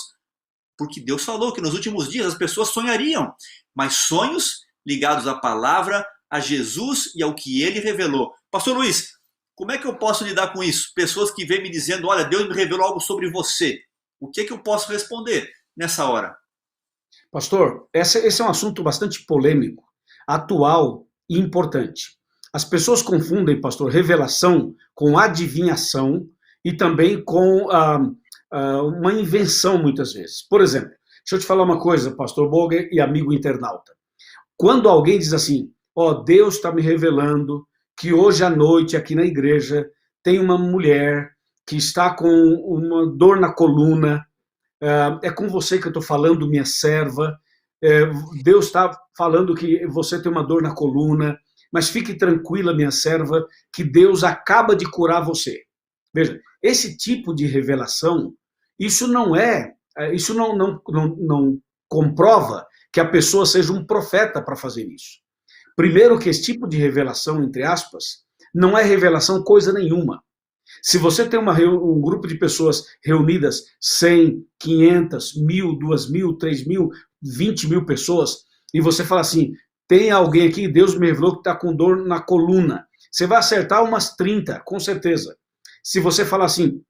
Porque Deus falou que nos últimos dias as pessoas sonhariam, mas sonhos ligados à palavra, a Jesus e ao que ele revelou. Pastor Luiz, como é que eu posso lidar com isso? Pessoas que vêm me dizendo, olha, Deus me revelou algo sobre você. O que é que eu posso responder nessa hora?
Pastor, esse é um assunto bastante polêmico, atual e importante. As pessoas confundem, pastor, revelação com adivinhação e também com uma invenção, muitas vezes. Por exemplo, deixa eu te falar uma coisa, pastor Boger e amigo internauta. Quando alguém diz assim, Deus está me revelando que hoje à noite aqui na igreja tem uma mulher que está com uma dor na coluna, é com você que eu estou falando, minha serva, Deus está falando que você tem uma dor na coluna, mas fique tranquila, minha serva, que Deus acaba de curar você. Veja, esse tipo de revelação, isso não comprova que a pessoa seja um profeta para fazer isso. Primeiro que esse tipo de revelação, entre aspas, não é revelação coisa nenhuma. Se você tem um grupo de pessoas reunidas, 100, 500, 1.000, 2.000, 3.000, 20.000 pessoas, e você fala assim, tem alguém aqui, Deus me revelou que está com dor na coluna. Você vai acertar umas 30, com certeza. Se você falar assim,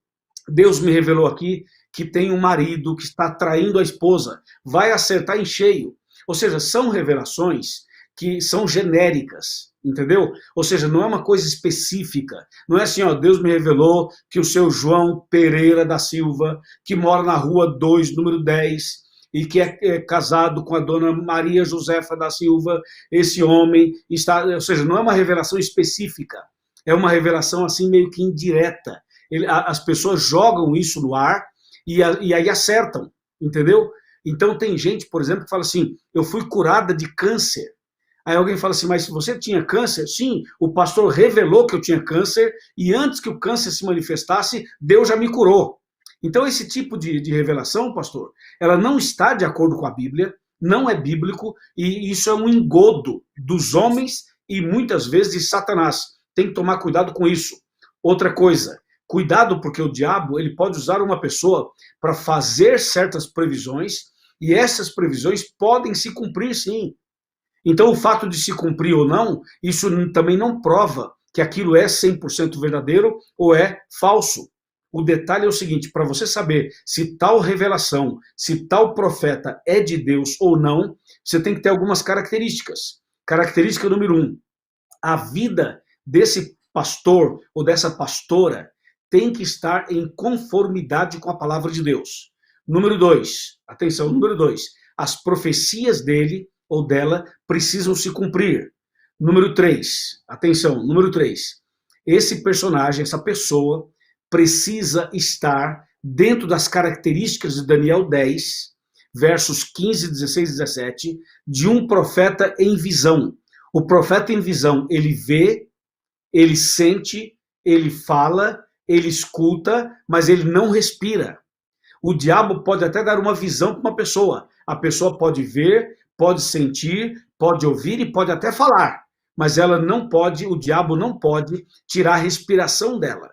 Deus me revelou aqui que tem um marido que está traindo a esposa, vai acertar em cheio. Ou seja, são revelações que são genéricas, entendeu? Ou seja, não é uma coisa específica. Não é assim, Deus me revelou que o seu João Pereira da Silva, que mora na rua 2, número 10, e que é casado com a dona Maria Josefa da Silva, esse homem está... Ou seja, não é uma revelação específica, é uma revelação assim meio que indireta. As pessoas jogam isso no ar e aí acertam, entendeu? Então tem gente, por exemplo, que fala assim, eu fui curada de câncer. Aí alguém fala assim, mas você tinha câncer? Sim, o pastor revelou que eu tinha câncer e antes que o câncer se manifestasse, Deus já me curou. Então esse tipo de revelação, pastor, ela não está de acordo com a Bíblia, não é bíblico e isso é um engodo dos homens e muitas vezes de Satanás. Tem que tomar cuidado com isso. Outra coisa, cuidado porque o diabo ele pode usar uma pessoa para fazer certas previsões e essas previsões podem se cumprir sim. Então o fato de se cumprir ou não, isso também não prova que aquilo é 100% verdadeiro ou é falso. O detalhe é o seguinte, para você saber se tal revelação, se tal profeta é de Deus ou não, você tem que ter algumas características. Característica número 1, a vida desse pastor ou dessa pastora tem que estar em conformidade com a palavra de Deus. Número 2, atenção, número 2, as profecias dele ou dela precisam se cumprir. Número 3, atenção, número 3, esse personagem, essa pessoa, precisa estar dentro das características de Daniel 10, versos 15, 16 e 17, de um profeta em visão. O profeta em visão, ele vê, ele sente, ele fala, ele escuta, mas ele não respira. O diabo pode até dar uma visão para uma pessoa. A pessoa pode ver, pode sentir, pode ouvir e pode até falar, mas ela não pode, o diabo não pode tirar a respiração dela.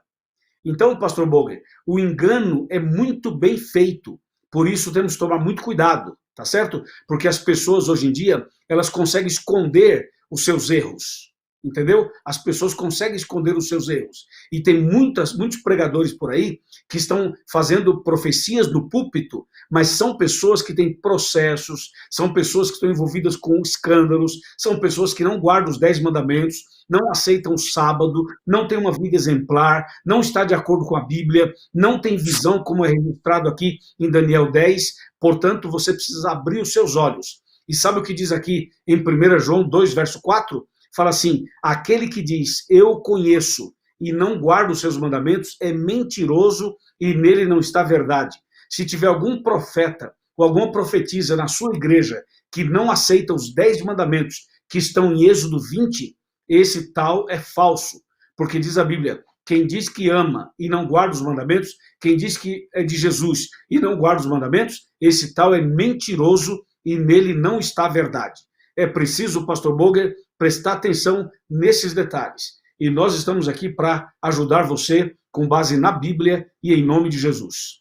Então, pastor Boger, o engano é muito bem feito, por isso temos que tomar muito cuidado, tá certo? Porque as pessoas hoje em dia, elas conseguem esconder os seus erros, entendeu? As pessoas conseguem esconder os seus erros. E tem muitos pregadores por aí que estão fazendo profecias no púlpito, mas são pessoas que têm processos, são pessoas que estão envolvidas com escândalos, são pessoas que não guardam os 10 mandamentos, não aceitam o sábado, não tem uma vida exemplar, não está de acordo com a Bíblia, não tem visão, como é registrado aqui em Daniel 10, portanto, você precisa abrir os seus olhos. E sabe o que diz aqui em 1 João 2, verso 4? Fala assim, aquele que diz, eu conheço, e não guarda os seus mandamentos, é mentiroso e nele não está a verdade. Se tiver algum profeta ou alguma profetisa na sua igreja que não aceita os 10 mandamentos que estão em Êxodo 20, esse tal é falso, porque diz a Bíblia, quem diz que ama e não guarda os mandamentos, quem diz que é de Jesus e não guarda os mandamentos, esse tal é mentiroso e nele não está a verdade. É preciso, pastor Boger, prestar atenção nesses detalhes. E nós estamos aqui para ajudar você com base na Bíblia e em nome de Jesus.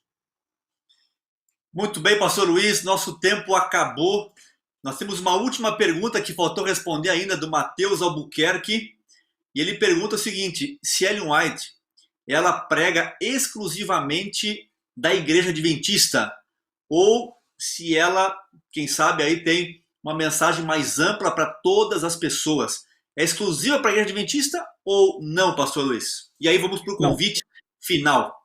Muito bem, pastor Luiz, nosso tempo acabou. Nós temos uma última pergunta que faltou responder ainda, do Matheus Albuquerque. E ele pergunta o seguinte, se Ellen White, ela prega exclusivamente da igreja adventista, ou se ela, quem sabe, aí tem uma mensagem mais ampla para todas as pessoas. É exclusiva para a igreja adventista ou não, pastor Luiz? E aí vamos para o convite final.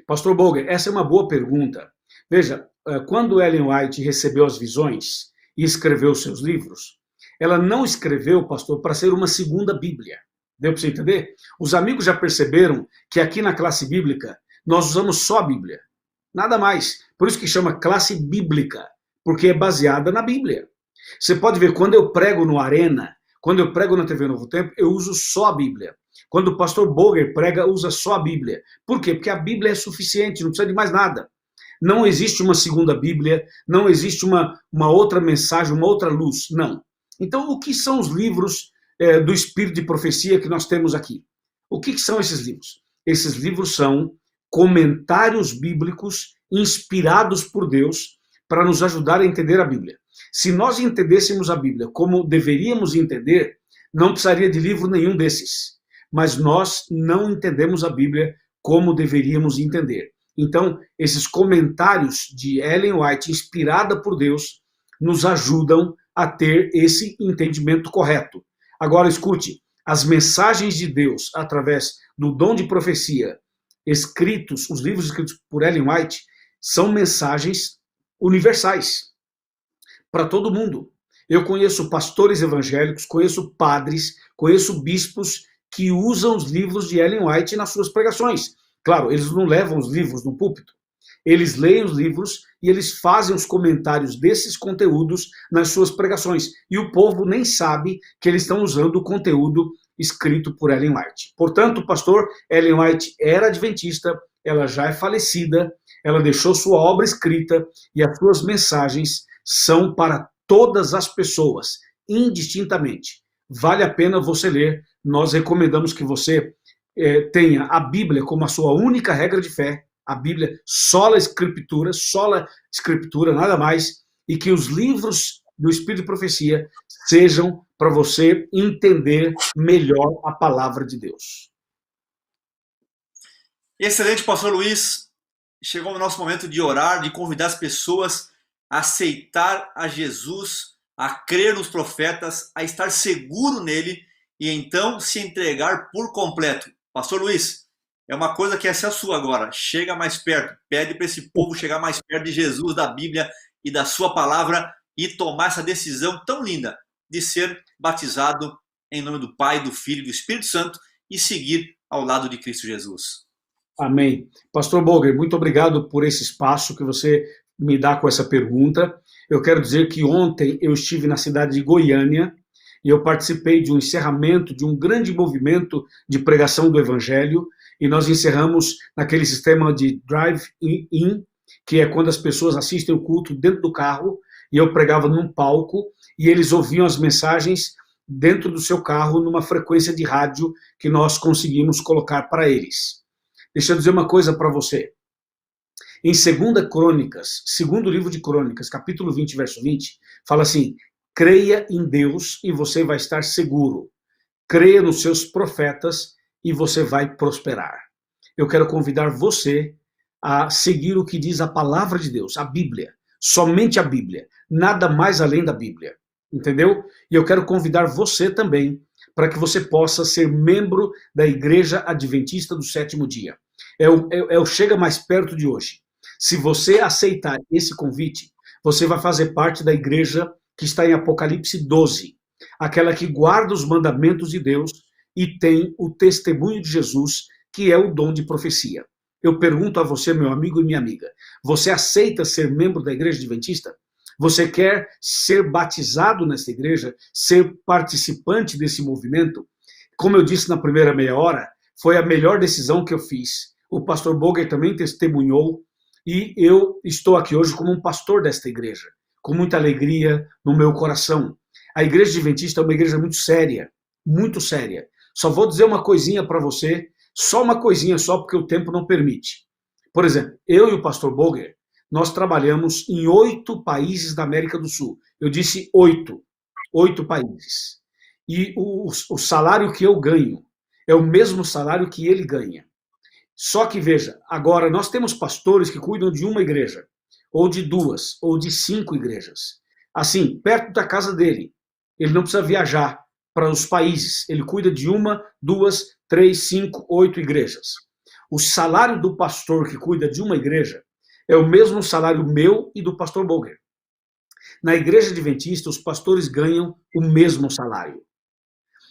Pastor Boger, essa é uma boa pergunta. Veja, quando Ellen White recebeu as visões e escreveu seus livros, ela não escreveu, pastor, para ser uma segunda Bíblia. Deu para você entender? Os amigos já perceberam que aqui na classe bíblica nós usamos só a Bíblia. Nada mais. Por isso que chama classe bíblica, porque é baseada na Bíblia. Você pode ver, quando eu prego no Arena, quando eu prego na TV Novo Tempo, eu uso só a Bíblia. Quando o pastor Boger prega, usa só a Bíblia. Por quê? Porque a Bíblia é suficiente, não precisa de mais nada. Não existe uma segunda Bíblia, não existe uma outra mensagem, uma outra luz, não. Então, o que são os livros do Espírito de Profecia que nós temos aqui? O que são esses livros? Esses livros são comentários bíblicos inspirados por Deus para nos ajudar a entender a Bíblia. Se nós entendêssemos a Bíblia como deveríamos entender, não precisaria de livro nenhum desses. Mas nós não entendemos a Bíblia como deveríamos entender. Então, esses comentários de Ellen White, inspirada por Deus, nos ajudam a ter esse entendimento correto. Agora, escute, as mensagens de Deus, através do dom de profecia, escritos, os livros escritos por Ellen White, são mensagens universais, para todo mundo. Eu conheço pastores evangélicos, conheço padres, conheço bispos que usam os livros de Ellen White nas suas pregações. Claro, eles não levam os livros no púlpito. Eles leem os livros e eles fazem os comentários desses conteúdos nas suas pregações. E o povo nem sabe que eles estão usando o conteúdo escrito por Ellen White. Portanto, pastor, Ellen White era adventista, ela já é falecida, ela deixou sua obra escrita e as suas mensagens são para todas as pessoas, indistintamente. vale a pena você ler. Nós recomendamos que você tenha a Bíblia como a sua única regra de fé, a Bíblia, sola Escritura, nada mais, e que os livros do Espírito de Profecia sejam para você entender melhor a palavra de Deus.
Excelente, pastor Luiz. Chegou o nosso momento de orar, de convidar as pessoas a aceitar a Jesus, a crer nos profetas, a estar seguro nele e então se entregar por completo. Pastor Luiz, é uma coisa que essa é a sua agora. Chega mais perto, pede para esse povo chegar mais perto de Jesus, da Bíblia e da sua palavra e tomar essa decisão tão linda de ser batizado em nome do Pai, do Filho e do Espírito Santo e seguir ao lado de Cristo Jesus.
Amém. Pastor Boger, muito obrigado por esse espaço que você me dá com essa pergunta. Eu quero dizer que ontem eu estive na cidade de Goiânia e eu participei de um encerramento de um grande movimento de pregação do Evangelho e nós encerramos naquele sistema de drive-in, que é quando as pessoas assistem o culto dentro do carro e eu pregava num palco e eles ouviam as mensagens dentro do seu carro numa frequência de rádio que nós conseguimos colocar para eles. Deixa eu dizer uma coisa para você. Em 2 Crônicas, segundo livro de Crônicas, capítulo 20, verso 20, fala assim: creia em Deus e você vai estar seguro. Creia nos seus profetas e você vai prosperar. Eu quero convidar você a seguir o que diz a palavra de Deus, a Bíblia. Somente a Bíblia. Nada mais além da Bíblia. Entendeu? E eu quero convidar você também para que você possa ser membro da Igreja Adventista do Sétimo Dia. É o Chega Mais Perto de hoje. Se você aceitar esse convite, você vai fazer parte da igreja que está em Apocalipse 12, aquela que guarda os mandamentos de Deus e tem o testemunho de Jesus, que é o dom de profecia. Eu pergunto a você, meu amigo e minha amiga, você aceita ser membro da Igreja Adventista? Você quer ser batizado nessa igreja, ser participante desse movimento? Como eu disse na primeira meia hora, foi a melhor decisão que eu fiz. O pastor Boger também testemunhou e eu estou aqui hoje como um pastor desta igreja, com muita alegria no meu coração. A Igreja Adventista é uma igreja muito séria, muito séria. Só vou dizer uma coisinha para você, só uma coisinha só, porque o tempo não permite. Por exemplo, eu e o pastor Boger, nós trabalhamos em 8 países da América do Sul. Eu disse 8 países. E o salário que eu ganho é o mesmo salário que ele ganha. Só que, veja, agora nós temos pastores que cuidam de uma igreja, ou de 2, ou de 5 igrejas. Assim, perto da casa dele. Ele não precisa viajar para os países. Ele cuida de 1, 2, 3, 5, 8 igrejas. O salário do pastor que cuida de uma igreja é o mesmo salário meu e do pastor Boger. Na Igreja Adventista, os pastores ganham o mesmo salário.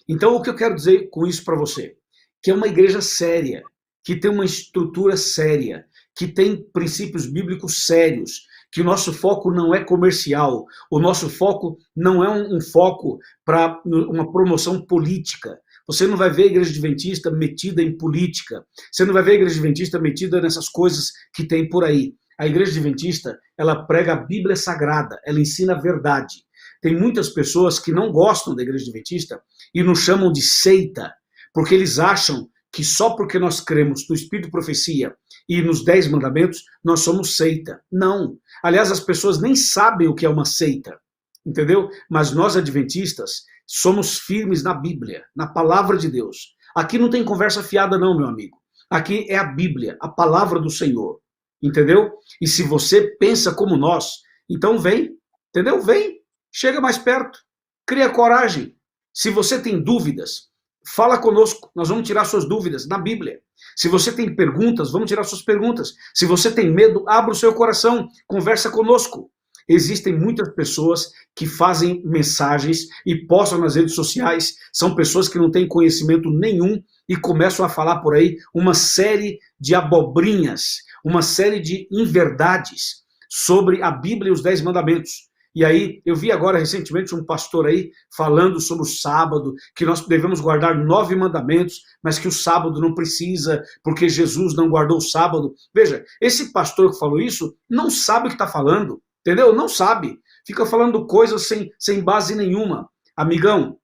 Então, o que eu quero dizer com isso para você? Que é uma igreja séria, que tem uma estrutura séria, que tem princípios bíblicos sérios, que o nosso foco não é comercial, o nosso foco não é um foco para uma promoção política. Você não vai ver a Igreja Adventista metida em política, você não vai ver a Igreja Adventista metida nessas coisas que tem por aí. A Igreja Adventista, ela prega a Bíblia Sagrada, ela ensina a verdade. Tem muitas pessoas que não gostam da Igreja Adventista e nos chamam de seita, porque eles acham que só porque nós cremos no Espírito de Profecia e nos 10 mandamentos, nós somos seita. Não. Aliás, as pessoas nem sabem o que é uma seita, entendeu? Mas nós, adventistas, somos firmes na Bíblia, na palavra de Deus. Aqui não tem conversa fiada não, meu amigo. Aqui é a Bíblia, a palavra do Senhor, entendeu? E se você pensa como nós, então vem, entendeu? Vem, chega mais perto, cria coragem. Se você tem dúvidas, fala conosco, nós vamos tirar suas dúvidas na Bíblia. Se você tem perguntas, vamos tirar suas perguntas. Se você tem medo, abra o seu coração, conversa conosco. Existem muitas pessoas que fazem mensagens e postam nas redes sociais, são pessoas que não têm conhecimento nenhum e começam a falar por aí uma série de abobrinhas, uma série de inverdades sobre a Bíblia e os 10 mandamentos. E aí, eu vi agora recentemente um pastor aí falando sobre o sábado, que nós devemos guardar 9 mandamentos, mas que o sábado não precisa, porque Jesus não guardou o sábado. Veja, esse pastor que falou isso não sabe o que está falando, entendeu? Não sabe. Fica falando coisas sem base nenhuma. Amigão,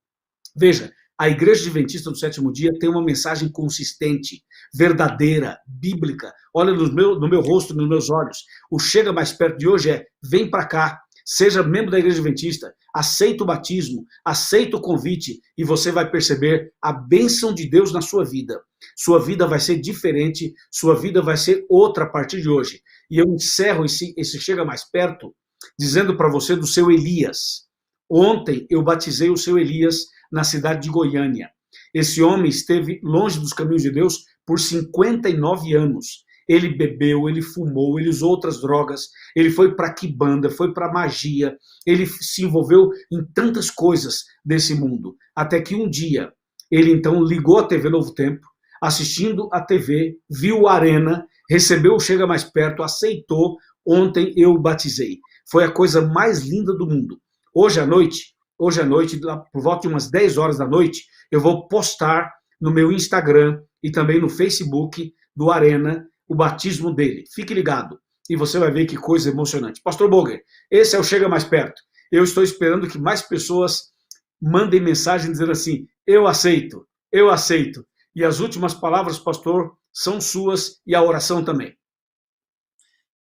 Veja, a Igreja Adventista do Sétimo Dia tem uma mensagem consistente, verdadeira, bíblica. Olha no meu rosto, nos meus olhos. O Chega Mais Perto de hoje é: vem para cá, seja membro da Igreja Adventista, aceita o batismo, aceita o convite e você vai perceber a bênção de Deus na sua vida. Sua vida vai ser diferente, sua vida vai ser outra a partir de hoje. E eu encerro esse Chega Mais Perto dizendo para você do seu Elias. Ontem eu batizei o seu Elias na cidade de Goiânia. Esse homem esteve longe dos caminhos de Deus por 59 anos. Ele bebeu, ele fumou, ele usou outras drogas, ele foi para quibanda, foi para magia, ele se envolveu em tantas coisas desse mundo. Até que um dia, ele então ligou a TV Novo Tempo, assistindo a TV, viu a Arena, recebeu o Chega Mais Perto, aceitou. Ontem eu o batizei. Foi a coisa mais linda do mundo. Hoje à noite, por volta de umas 10 horas da noite, eu vou postar no meu Instagram e também no Facebook do Arena o batismo dele. Fique ligado e você vai ver que coisa emocionante. Pastor Boger, esse é o Chega Mais Perto. Eu estou esperando que mais pessoas mandem mensagem dizendo assim: eu aceito, eu aceito. E as últimas palavras, pastor, são suas e a oração também.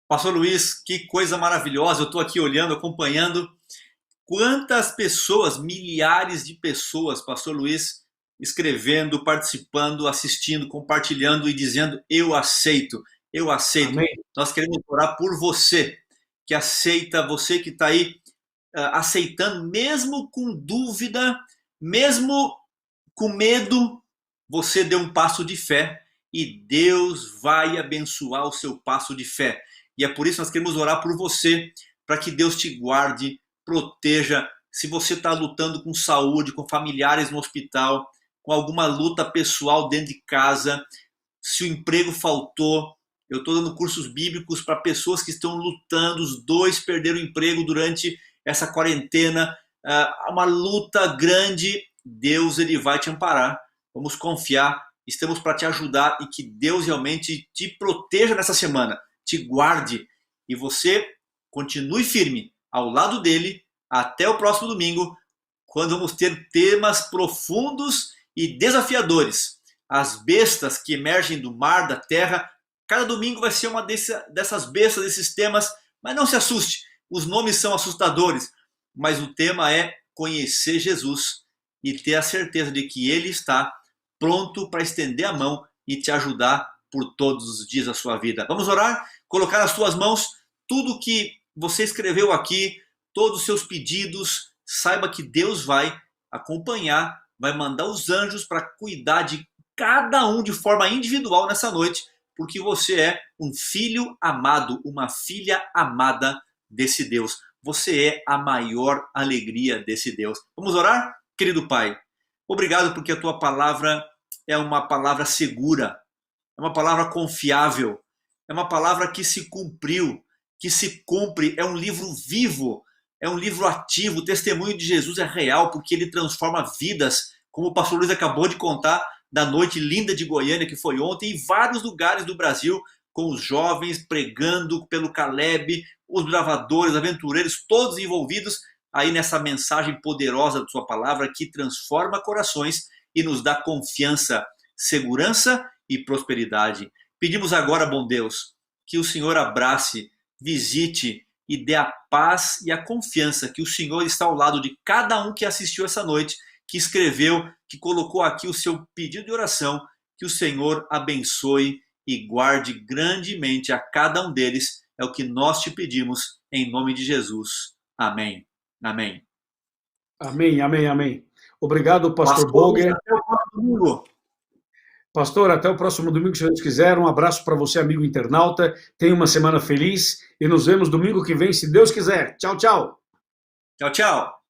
Pastor Luiz, que coisa maravilhosa. Eu estou aqui olhando, acompanhando. Quantas pessoas, milhares de pessoas, Pastor Luiz, escrevendo, participando, assistindo, compartilhando e dizendo: eu aceito, eu aceito.
Amém.
Nós queremos orar por você, que aceita, você que está aí aceitando, mesmo com dúvida, mesmo com medo, você deu um passo de fé e Deus vai abençoar o seu passo de fé. E é por isso que nós queremos orar por você, para que Deus te guarde, proteja. Se você está lutando com saúde, com familiares no hospital, com alguma luta pessoal dentro de casa, se o emprego faltou, eu estou dando cursos bíblicos para pessoas que estão lutando, os dois perderam o emprego durante essa quarentena, uma luta grande. Deus, ele vai te amparar. Vamos confiar, estamos para te ajudar e que Deus realmente te proteja nessa semana, te guarde e você continue firme ao lado dele até o próximo domingo, quando vamos ter temas profundos e desafiadores. As bestas que emergem do mar, da terra. Cada domingo vai ser uma dessas bestas, desses temas, mas não se assuste, os nomes são assustadores, mas o tema é conhecer Jesus e ter a certeza de que ele está pronto para estender a mão e te ajudar por todos os dias da sua vida. Vamos orar? Colocar nas suas mãos tudo que você escreveu aqui, todos os seus pedidos. Saiba que Deus vai acompanhar, vai mandar os anjos para cuidar de cada um de forma individual nessa noite, porque você é um filho amado, uma filha amada desse Deus. Você é a maior alegria desse Deus. Vamos orar? Querido Pai, obrigado porque a tua palavra é uma palavra segura, é uma palavra confiável, é uma palavra que se cumpriu, que se cumpre, é um livro vivo, é um livro ativo. O testemunho de Jesus é real porque ele transforma vidas, como o pastor Luiz acabou de contar da noite linda de Goiânia que foi ontem, em vários lugares do Brasil, com os jovens pregando pelo Caleb, os bravadores, aventureiros, todos envolvidos aí nessa mensagem poderosa da sua palavra que transforma corações e nos dá confiança, segurança e prosperidade. Pedimos agora, bom Deus, que o Senhor abrace, visite e dê a paz e a confiança que o Senhor está ao lado de cada um que assistiu essa noite, que escreveu, que colocou aqui o seu pedido de oração, que o Senhor abençoe e guarde grandemente a cada um deles. É o que nós te pedimos, em nome de Jesus. Amém. Amém.
Amém, amém, amém. Obrigado, pastor Boger.
Até o próximo domingo.
Pastor, até o próximo domingo, se Deus quiser. Um abraço para você, amigo internauta. Tenha uma semana feliz e nos vemos domingo que vem, se Deus quiser. Tchau, tchau.
Tchau, tchau.